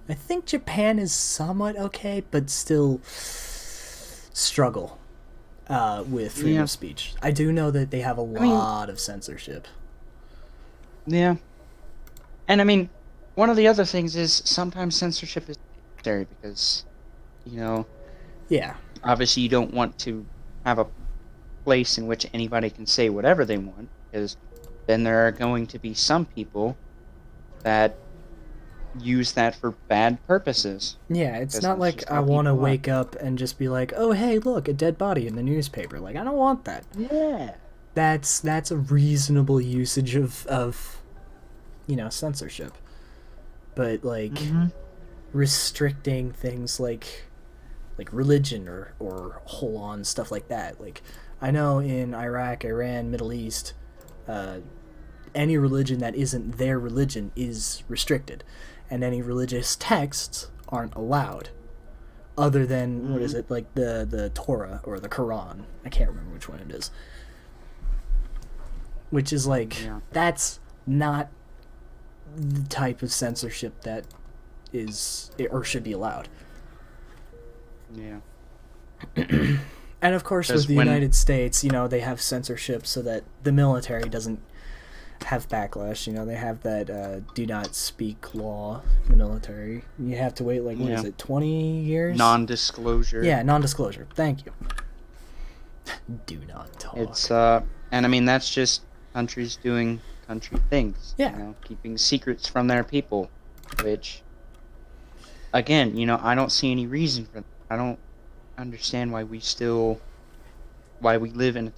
I think Japan is somewhat okay, but still struggle with freedom Yeah. of speech. I do know that they have a I mean, lot of censorship. yeah. And I mean, one of the other things is sometimes censorship is necessary because, you know, Yeah. obviously you don't want to have a place in which anybody can say whatever they want, because then there are going to be some people that use that for bad purposes, Yeah, it's because not that's like just I how want to people are. wake up and just be like, "Oh, hey, look, a dead body in the newspaper." Like, I don't want that. Yeah. That's a reasonable usage of censorship. But like Mm-hmm. restricting things like religion or hold on stuff like that. Like I know in Iraq, Iran, Middle East, uh, any religion that isn't their religion is restricted, and any religious texts aren't allowed. Other than what Mm-hmm. is it like the Torah or the Quran? I can't remember which one it is. Which is like Yeah. that's not the type of censorship that is or should be allowed. Yeah. And of course, with Because the when United States, they have censorship so that the military doesn't have backlash. They have that do not speak law in the military. You have to wait, like, what is yeah, it, 20 years? non-disclosure, Yeah, non disclosure. Thank you. Do not it's talk. and I mean that's just countries doing country things, Yeah. keeping secrets from their people, which again, I don't see any reason for that. I don't understand why we live in a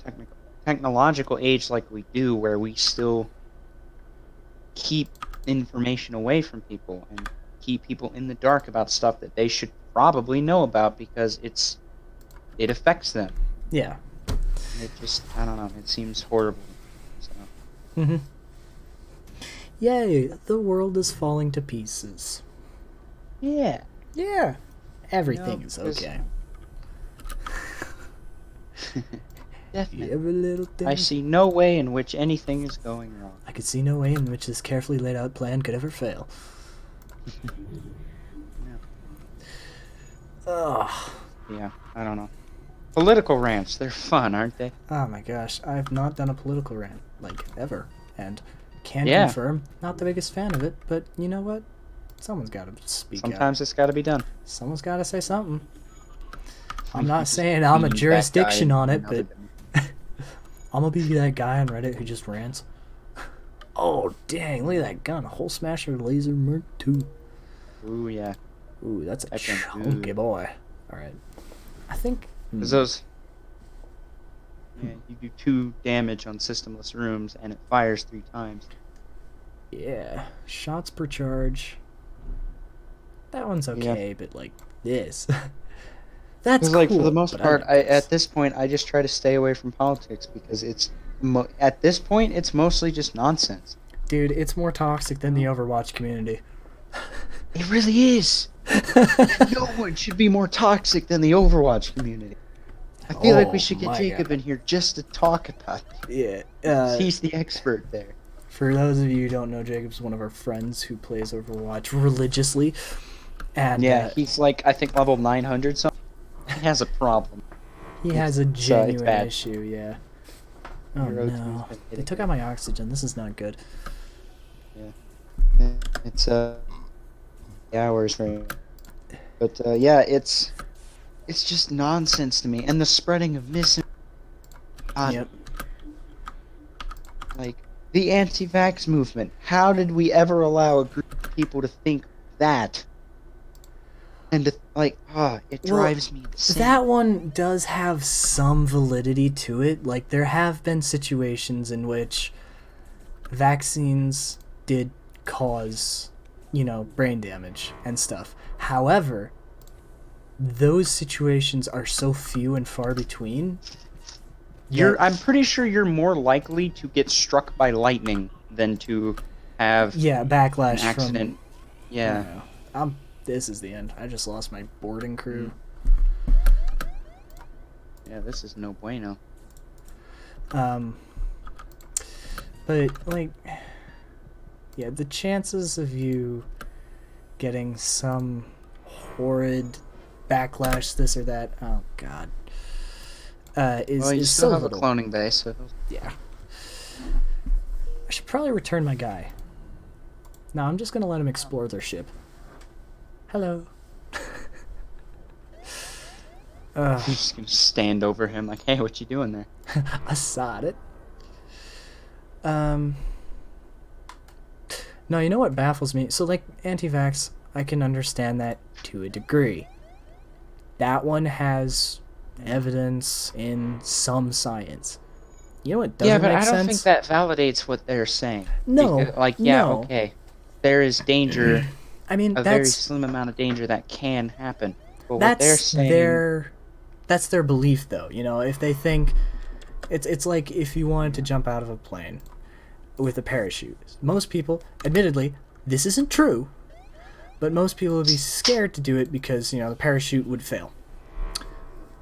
technological age like we do, where we still keep information away from people and keep people in the dark about stuff that they should probably know about because it affects them. Yeah. And it just, I don't know, it seems horrible. So, Mm-hmm. Yay, the world is falling to pieces. yeah. Yeah. Everything is 'Cause okay. definitely. Every little thing. I see no way in which anything is going wrong. I could see no way in which this carefully laid out plan could ever fail. Ugh. Yeah, I don't know. Political rants, they're fun, aren't they? Oh my gosh, I've not done a political rant, like, ever. And can Yeah. confirm, not the biggest fan of it, but you know what? Someone's got to speak out. Sometimes it's got to be done. Someone's got to say something. I'm not saying I'm a Be that jurisdiction guy on in it, but another I'm gonna be that guy on Reddit who just rants. Oh, dang, look at that gun. Hole Smasher Laser Mark II. Ooh, yeah. Ooh, that's a That gun's chunky good. boy. Alright. I think... Because those, yeah, you do 2 damage on systemless rooms, and it fires 3 times. Yeah. Shots per charge. That one's okay, but like this. That's Because, cool. like, for the most but part, like this. at this point, I just try to stay away from politics because at this point, it's mostly just nonsense. Dude, it's more toxic than the Overwatch community. It really is. No one should be more toxic than the Overwatch community. I feel like we should get my Jacob God. in here just to talk about it. Yeah. He's the expert there. For those of you who don't know, Jacob's one of our friends who plays Overwatch religiously. And Yeah, he's like, I think level 900 something. He has a problem. he has a it's genuine bad. issue, yeah. Oh Hero no. 2's been They hitting took him. out my oxygen. This is not good. It's hours right. But yeah, it's just nonsense to me, and the spreading of Yep. like the anti-vax movement. How did we ever allow a group of people to think that? And to, like, it Well, drives me insane. That one does have some validity to it. Like, there have been situations in which vaccines did cause, brain damage and stuff. However, those situations are so few and far between. I'm pretty sure you're more likely to get struck by lightning than to have backlash an accident. Yeah. This is the end. I just lost my boarding crew. Yeah, this is no bueno. But the chances of you getting some horrid backlash, this or that, oh god, is still so have little. A cloning base, so yeah. I should probably return my guy. No, I'm just gonna let him explore their ship. Hello. I'm just gonna stand over him like, hey, what you doing there? I saw it. No, you know what baffles me? So, anti-vax, I can understand that to a degree. That one has evidence in some science. You know what doesn't make sense? Yeah, but I don't think that validates what they're saying. No. Because, no. Okay. There is danger. I mean, a very slim amount of danger that can happen. But what they're saying... That's their belief, though. If they think... It's like if you wanted to jump out of a plane with a parachute. Most people, admittedly, this isn't true, but most people would be scared to do it because, the parachute would fail.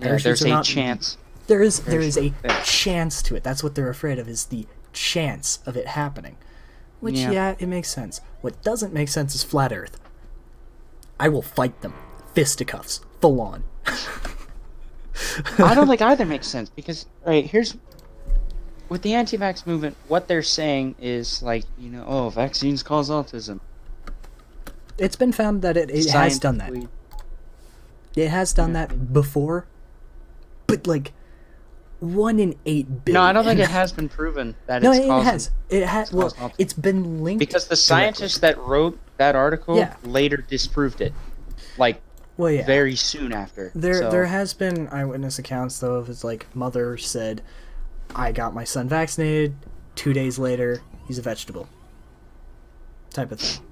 Yeah, there's a chance. There is a chance to it. That's what they're afraid of, is the chance of it happening. Which, it makes sense. What doesn't make sense is Flat Earth. I will fight them. Fisticuffs. Full on. I don't think either makes sense, because, here's... With the anti-vax movement, what they're saying is, vaccines cause autism. It's been found that it has done that. It has done that before, but, 1 in 8 billion. No, I don't think it has been proven that no, it's it causing... has. It has. Well, it's been linked because the scientist that wrote that article later disproved it. Very soon after. There has been eyewitness accounts, though, of his, mother said, I got my son vaccinated, 2 days later, he's a vegetable. Type of thing.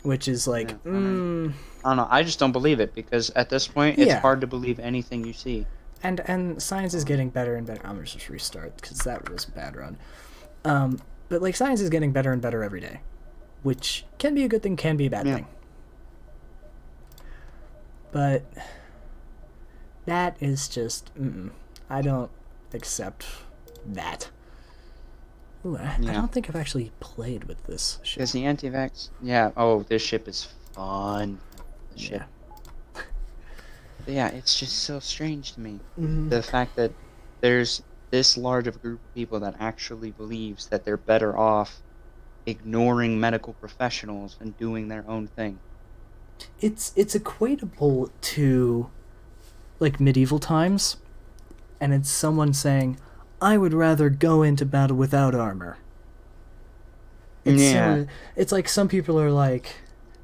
Which is I don't know, I just don't believe it, because at this point, it's hard to believe anything you see. And science is getting better and better. I'm going to just restart, because that was a bad run. But, science is getting better and better every day. Which can be a good thing, can be a bad thing. But that is just, I don't accept that. Ooh, I don't think I've actually played with this ship. Because the anti-vax, this ship is fun. It's just so strange to me. The fact that there's this large of a group of people that actually believes that they're better off ignoring medical professionals and doing their own thing. It's equatable to medieval times, and it's someone saying, I would rather go into battle without armor. It's like some people are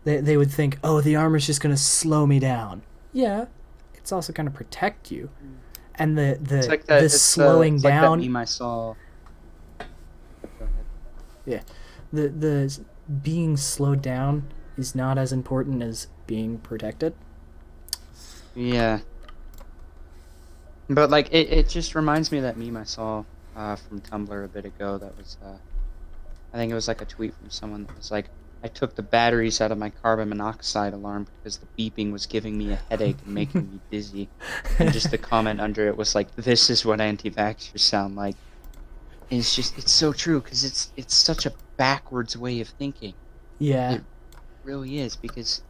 they would think, oh, the armor's just going to slow me down. Yeah, it's also going to protect you. And the slowing down... Like that meme I saw. Yeah. The being slowed down is not as important as being protected. Yeah. But, it just reminds me of that meme I saw from Tumblr a bit ago that was, I think it was a tweet from someone that was I took the batteries out of my carbon monoxide alarm because the beeping was giving me a headache and making me dizzy. And just the comment under it was this is what anti-vaxxers sound like. And it's so true, because it's such a backwards way of thinking. Yeah. It really is, because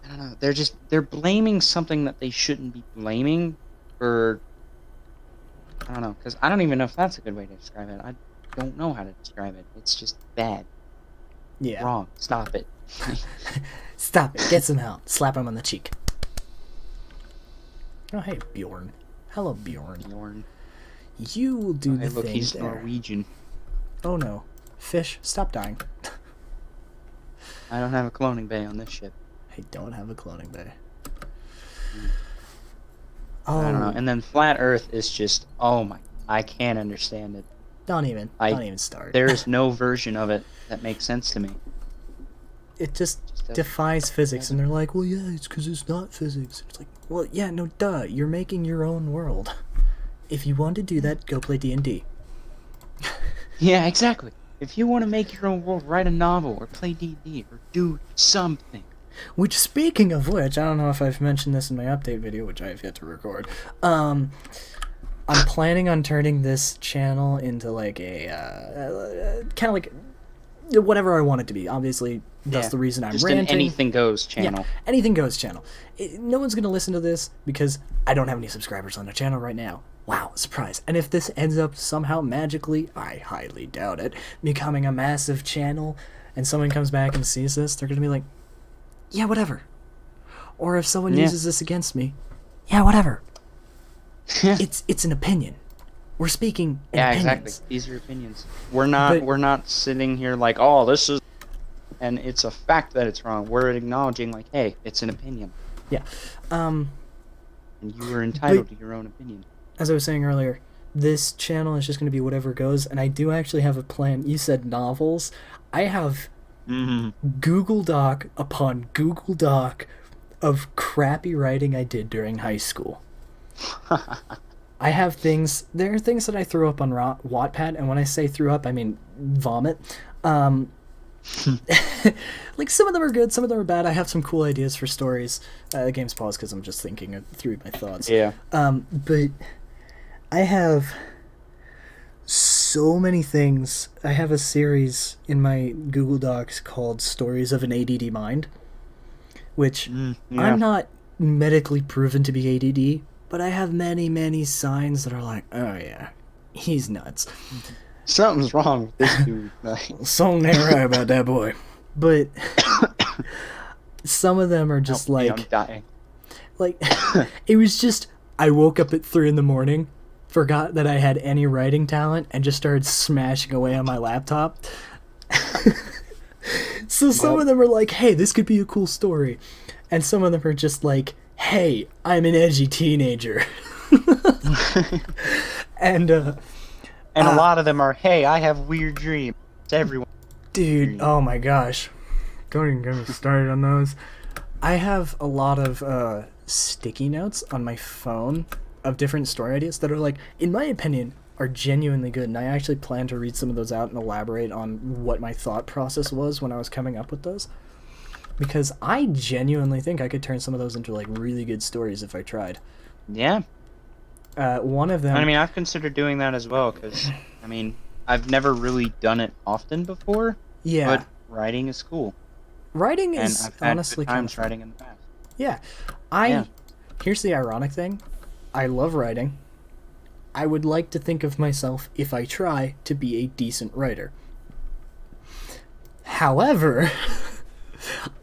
I don't know, they're blaming something that they shouldn't be blaming for. I don't know, because I don't even know if that's a good way to describe it. I don't know how to describe it. It's just bad. Yeah. Wrong. Stop it. Stop it. Get some help. Slap him on the cheek. Oh, hey, Bjorn. Hello, Bjorn. You will do the thing he's there. Norwegian. Oh no. Fish, stop dying. I don't have a cloning bay on this ship. I don't have a cloning bay. I don't know. And then Flat Earth is just, oh my, I can't understand it. Don't even start. There is no version of it that makes sense to me. It just defies physics, and they're like, well, yeah, it's because it's not physics. It's like, well, yeah, no, duh. You're making your own world. If you want to do that, go play D&D. Yeah, exactly. If you want to make your own world, write a novel, or play D&D, or do something. Which, speaking of which, I don't know if I've mentioned this in my update video, which I have yet to record. I'm planning on turning this channel into like a kind of like whatever I want it to be. Obviously, that's the reason I'm just ranting. An anything goes channel. Yeah, anything goes channel. No one's gonna listen to this because I don't have any subscribers on the channel right now. Wow, surprise. And if this ends up somehow magically, I highly doubt it, becoming a massive channel, and someone comes back and sees this, they're gonna be like, yeah, whatever. Or if someone uses this against me, yeah, whatever. It's an opinion. We're speaking in opinions. Exactly. These are opinions. We're not sitting here like, oh, this is, and it's a fact that it's wrong. We're acknowledging like, hey, it's an opinion. Yeah. And you are entitled to your own opinion. As I was saying earlier, this channel is just going to be whatever goes, and I do actually have a plan. You said novels. I have Google Doc upon Google Doc of crappy writing I did during high school. I have things. There are things that I threw up on Wattpad, and when I say threw up, I mean vomit. Like, some of them are good, some of them are bad. I have some cool ideas for stories. The game's paused because I'm just thinking through my thoughts. Yeah. But I have so many things. I have a series in my Google Docs called Stories of an ADD Mind, which I'm not medically proven to be ADD, but I have many, many signs that are like, oh yeah, he's nuts. Something's wrong with this dude. Something ain't right about that boy. But some of them are just I'm dying. Like, it was just, I woke up at 3 a.m, forgot that I had any writing talent, and just started smashing away on my laptop. So some of them are like, hey, this could be a cool story. And some of them are just like, hey, I'm an edgy teenager. And a lot of them are, hey, I have weird dreams. It's everyone. Dude, oh my gosh. Don't even get me started on those. I have a lot of sticky notes on my phone of different story ideas that are, like, in my opinion, are genuinely good. And I actually plan to read some of those out and elaborate on what my thought process was when I was coming up with those. Because I genuinely think I could turn some of those into, like, really good stories if I tried. Yeah. One of them... I mean, I've considered doing that as well, because, I mean, I've never really done it often before. Yeah. But writing is cool. Writing is and I've had honestly good times kind of writing in the past. Yeah. Here's the ironic thing. I love writing. I would like to think of myself, if I try, to be a decent writer. However,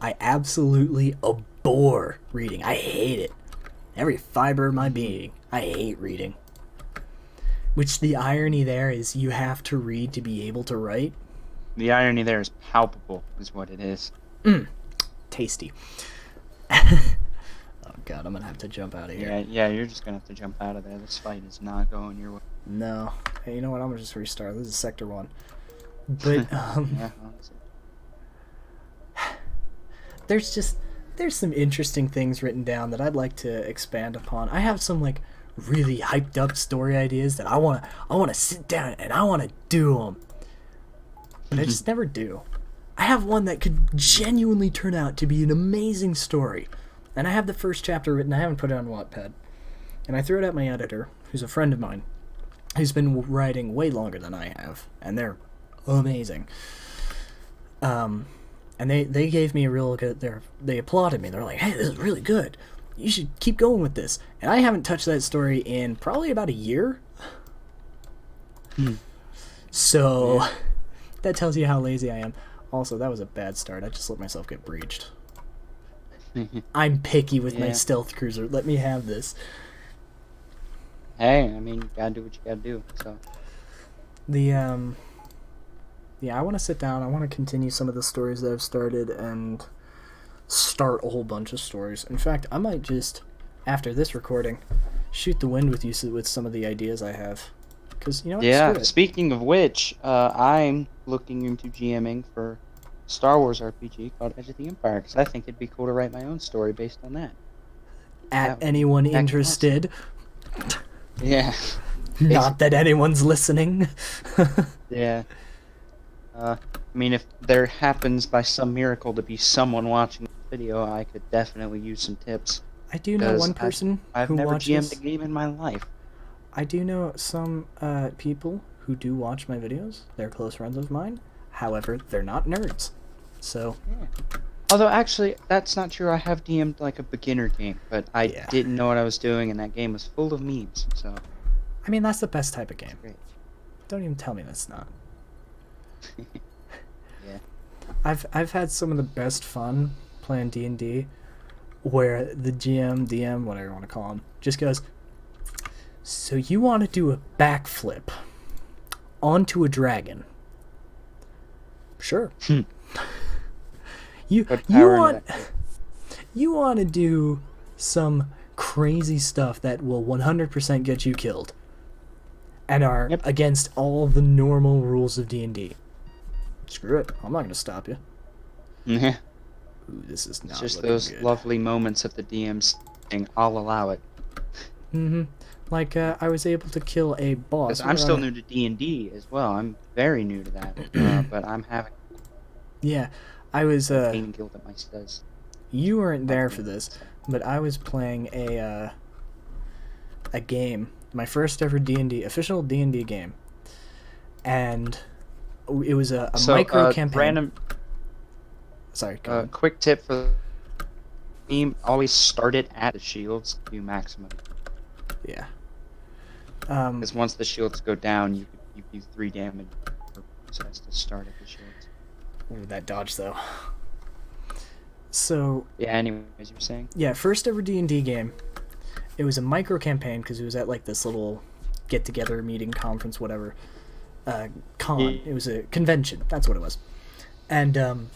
I absolutely abhor reading. I hate it. Every fiber of my being. I hate reading. Which, the irony there is you have to read to be able to write. The irony there is palpable, is what it is. Tasty. Oh god, I'm gonna have to jump out of here. Yeah, you're just gonna have to jump out of there. This fight is not going your way. No. Hey, you know what? I'm gonna just restart. This is Sector 1. But, yeah, honestly. There's some interesting things written down that I'd like to expand upon. I have some, like, really hyped up story ideas that I wanna sit down and I wanna do them. But I just never do. I have one that could genuinely turn out to be an amazing story. And I have the first chapter written. I haven't put it on Wattpad. And I threw it at my editor, who's a friend of mine, who's been writing way longer than I have. And they're amazing. And they gave me a real good... They applauded me. They're like, hey, this is really good. You should keep going with this. And I haven't touched that story in probably about a year. So... Yeah. That tells you how lazy I am. Also, that was a bad start. I just let myself get breached. I'm picky with my stealth cruiser. Let me have this. Hey, I mean, you gotta do what you gotta do, so... Yeah, I want to sit down. I want to continue some of the stories that I've started and start a whole bunch of stories. In fact, I might just, after this recording, shoot the wind with you with some of the ideas I have. Because, you know what? Yeah. Screw it. Speaking of which, I'm looking into GMing for a Star Wars RPG called Edge of the Empire because I think it'd be cool to write my own story based on that. At That would be anyone heckin' interested. awesome. Yeah. Not that anyone's listening. Yeah. I mean, if there happens by some miracle to be someone watching the video, I could definitely use some tips. I do know one person I've who never watches. GM'd a game in my life. I do know some people who do watch my videos. They're close friends of mine. However, they're not nerds. So. Yeah. Although, actually, that's not true. I have DM'd like a beginner game, but I didn't know what I was doing, and that game was full of memes, so. I mean, that's the best type of game. Great. Don't even tell me that's not. Yeah. I've had some of the best fun playing D&D where the GM, DM, whatever you want to call him, just goes, so you want to do a backflip onto a dragon? Sure. you want to do some crazy stuff that will 100% get you killed and are against all the normal rules of D&D. Screw it. I'm not going to stop you. Yeah. Ooh, this is not It's just looking those good. lovely moments of the DMs saying, I'll allow it. Mm-hmm. Like, I was able to kill a boss. I'm still new to D&D as well. I'm very new to that. But I'm having Yeah, I was, pain guilt at my studs. You weren't there for this, but I was playing a game. My first ever D&D, official D&D game. And it was a micro campaign. Sorry, go ahead. Quick tip for the team: always start it at the shields, do maximum. Yeah. Because once the shields go down, you do 3 damage. So that's to start at the shields. Ooh, that dodge though. So. Yeah. Anyways, you were saying? Yeah, first ever D&D game. It was a micro campaign because it was at like this little get together meeting conference, whatever. Con. Yeah. It was a convention. That's what it was. And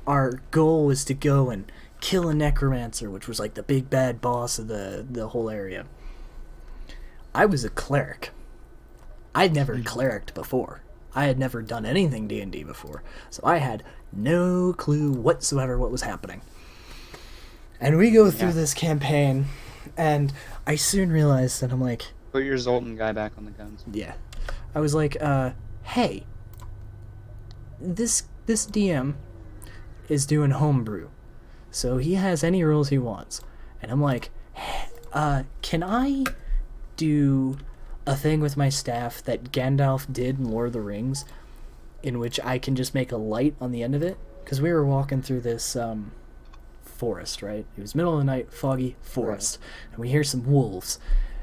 our goal was to go and kill a necromancer, which was like the big bad boss of the whole area. I was a cleric. I'd never clericed before. I had never done anything D&D before, so I had no clue whatsoever what was happening. And we go through this campaign, and I soon realized that I'm like... Put your Zoltan guy back on the guns. Yeah. I was like, hey, this DM is doing homebrew, so he has any rules he wants. And I'm like, can I do a thing with my staff that Gandalf did in Lord of the Rings, in which I can just make a light on the end of it? Because we were walking through this forest, right? It was middle of the night, foggy forest, and we hear some wolves.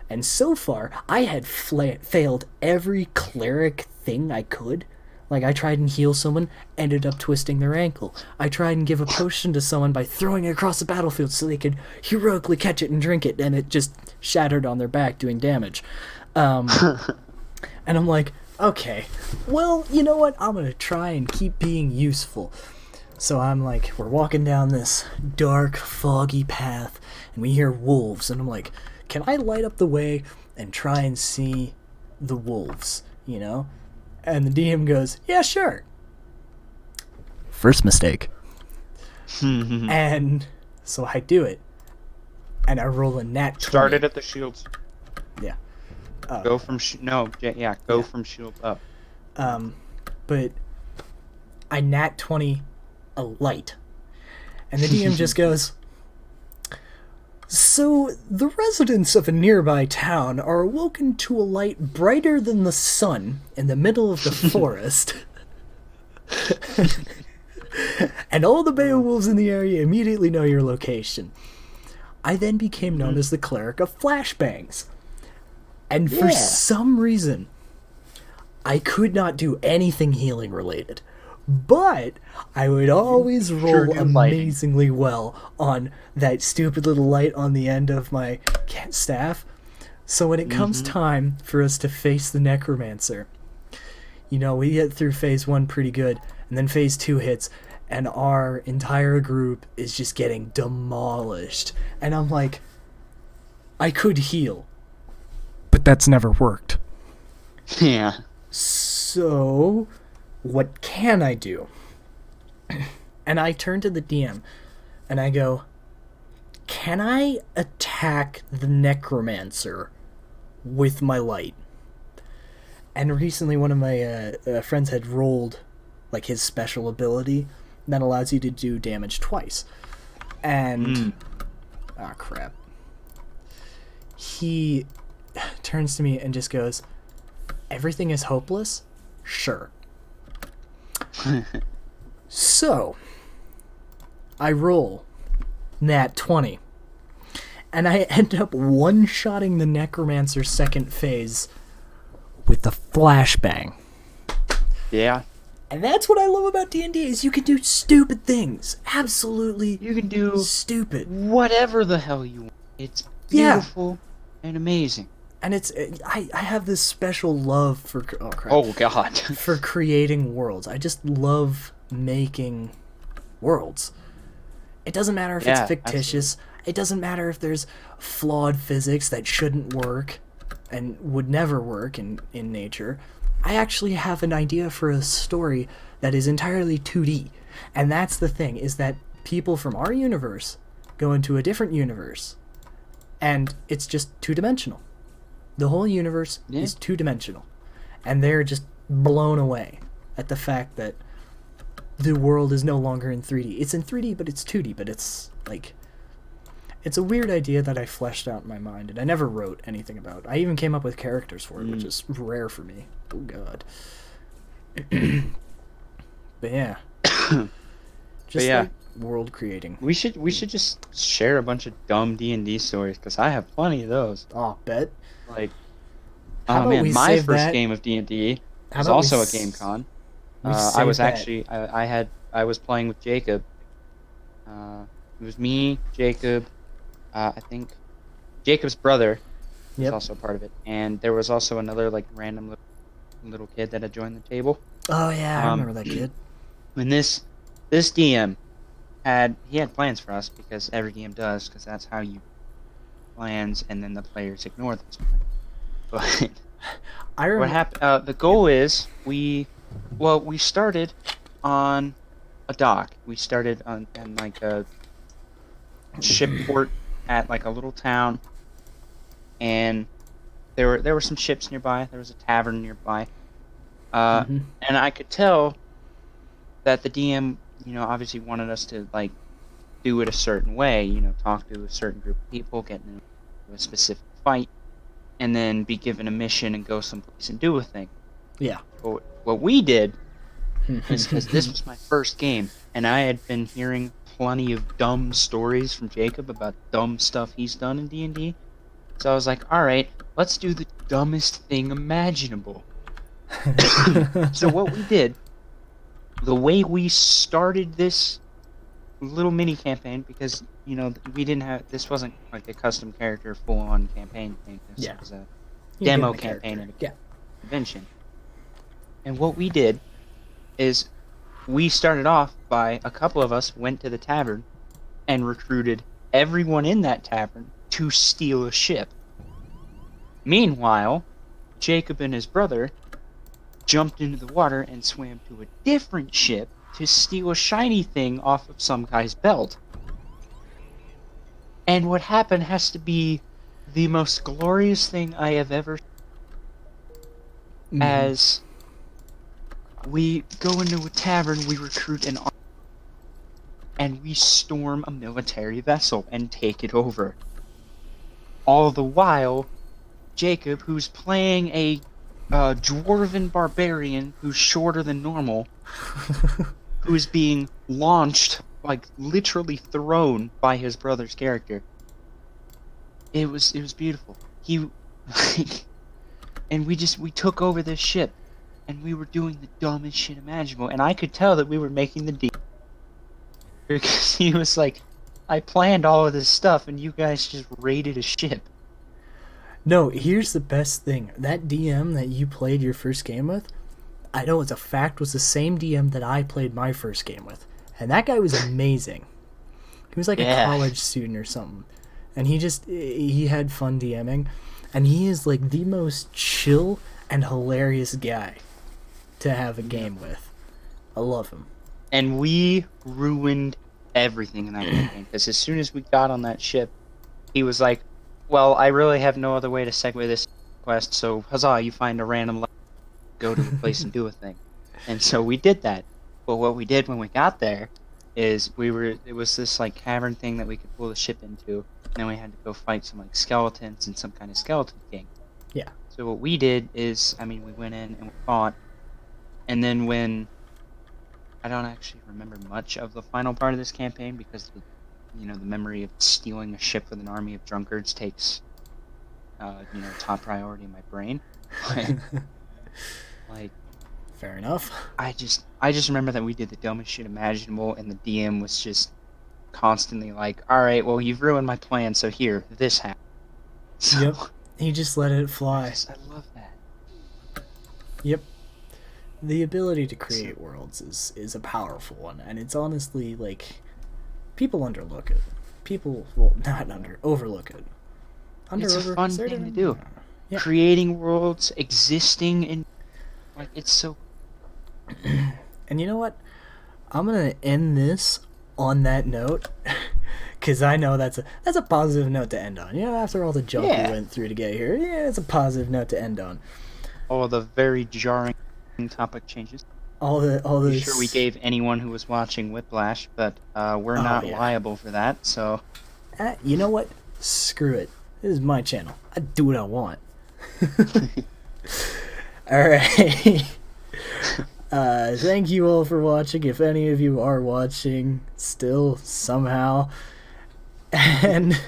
And so far, I had failed every cleric thing I could. Like, I tried and heal someone, ended up twisting their ankle. I tried and give a potion to someone by throwing it across the battlefield so they could heroically catch it and drink it, and it just shattered on their back, doing damage. And I'm like, okay, well, you know what? I'm gonna try and keep being useful. So I'm like, we're walking down this dark, foggy path, and we hear wolves, and I'm like, can I light up the way and try and see the wolves, you know? And the DM goes, yeah, sure. First mistake. And so I do it. And I roll a nat 20. Started at the shields. Yeah. Go from from shield up. But I nat 20 a light. And the DM just goes, so the residents of a nearby town are awoken to a light brighter than the sun in the middle of the forest. And all the Beowulfs in the area immediately know your location. I then became known as the cleric of flashbangs. And for some reason, I could not do anything healing related. But I would always roll amazingly well on that stupid little light on the end of my staff. So when it comes time for us to face the necromancer, you know, we get through phase 1 pretty good, and then phase 2 hits, and our entire group is just getting demolished. And I'm like, I could heal, but that's never worked. Yeah. So, what can I do? And I turn to the DM and I go, can I attack the necromancer with my light? And recently, one of my friends had rolled like his special ability that allows you to do damage twice. And ah, crap. He turns to me and just goes, "Everything is hopeless? Sure." So, I roll nat 20. And I end up one-shotting the necromancer's second phase with the flashbang. Yeah. And that's what I love about D&D is you can do stupid things. Absolutely You can do stupid. whatever the hell you want. It's beautiful and amazing. And it's I have this special love for Oh god. for creating worlds. I just love making worlds. It doesn't matter if it's fictitious. Absolutely. It doesn't matter if there's flawed physics that shouldn't work and would never work in nature. I actually have an idea for a story that is entirely 2D. And that's the thing, is that people from our universe go into a different universe. And it's just two-dimensional. The whole universe is two-dimensional. And they're just blown away at the fact that the world is no longer in 3D. It's in 3D, but it's 2D, but it's like... It's a weird idea that I fleshed out in my mind, and I never wrote anything about. I even came up with characters for it, which is rare for me. Oh, God. But yeah. Just like world creating. We should just share a bunch of dumb D&D stories, because I have plenty of those. Oh, bet. Like, oh man, my first game of D&D was also a game con. I was actually, I was playing with Jacob. It was me, Jacob, I think Jacob's brother was also part of it, and there was also another like random little kid that had joined the table. Oh yeah, I remember that kid. And this DM had plans for us, because every DM does, because that's how you plans, and then the players ignore those plans. But what happened? The goal is we started on a dock. We started on like a ship port at like a little town, and there were some ships nearby. There was a tavern nearby, and I could tell that the DM, obviously wanted us to like do it a certain way. Talk to a certain group of people, get into a specific fight, and then be given a mission and go someplace and do a thing. Yeah. But what we did is, because this was my first game, and I had been hearing plenty of dumb stories from Jacob about dumb stuff he's done in D&D. So I was like, all right, let's do the dumbest thing imaginable. So what we did, the way we started this little mini campaign, because we didn't have, this wasn't like a custom character full-on campaign thing. This was a demo campaign at a convention. And what we did is we started off by, a couple of us went to the tavern and recruited everyone in that tavern to steal a ship. Meanwhile, Jacob and his brother jumped into the water and swam to a different ship to steal a shiny thing off of some guy's belt. And what happened has to be the most glorious thing I have ever seen. As we go into a tavern, we recruit an army, and we storm a military vessel and take it over. All the while, Jacob, who's playing a dwarven barbarian who's shorter than normal, who's being launched, like literally thrown by his brother's character. It was beautiful. And we took over this ship. And we were doing the dumbest shit imaginable. And I could tell that we were making the deal. Because he was like, I planned all of this stuff, and you guys just raided a ship. No, here's the best thing. That DM that you played your first game with, I know it's a fact, was the same DM that I played my first game with. And that guy was amazing. He was like a college student or something. And he had fun DMing. And he is like the most chill and hilarious guy to have a game with. I love him. And we ruined everything in that campaign, because as soon as we got on that ship, he was like, well, I really have no other way to segue this quest, so huzzah, you find a random go to the place and do a thing. And so we did that. But what we did when we got there is it was this like cavern thing that we could pull the ship into, and then we had to go fight some like skeletons and some kind of skeleton king. Yeah. So what we did is, I mean, we went in and we fought, and then when I don't actually remember much of the final part of this campaign, because the memory of stealing a ship with an army of drunkards takes top priority in my brain. Like, fair enough. I just remember that we did the dumbest shit imaginable, and the DM was just constantly like, all right, well, you've ruined my plan, so here, this happened. So, yep. He just let it fly. I love that. Yep. The ability to create worlds is a powerful one, and it's honestly, like, people underlook it. People, well, not overlook it. It's a fun thing to do. Yeah. Creating worlds, existing in, like, it's so. And you know what? I'm gonna end this on that note, because I know that's a positive note to end on. You know, after all the junk we went through to get here, it's a positive note to end on. All the very jarring topic changes. All the. I'm sure we gave anyone who was watching whiplash, but we're not liable for that. So. You know what? Screw it. This is my channel. I do what I want. Alright. Thank you all for watching, if any of you are watching still, somehow. And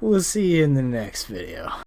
we'll see you in the next video.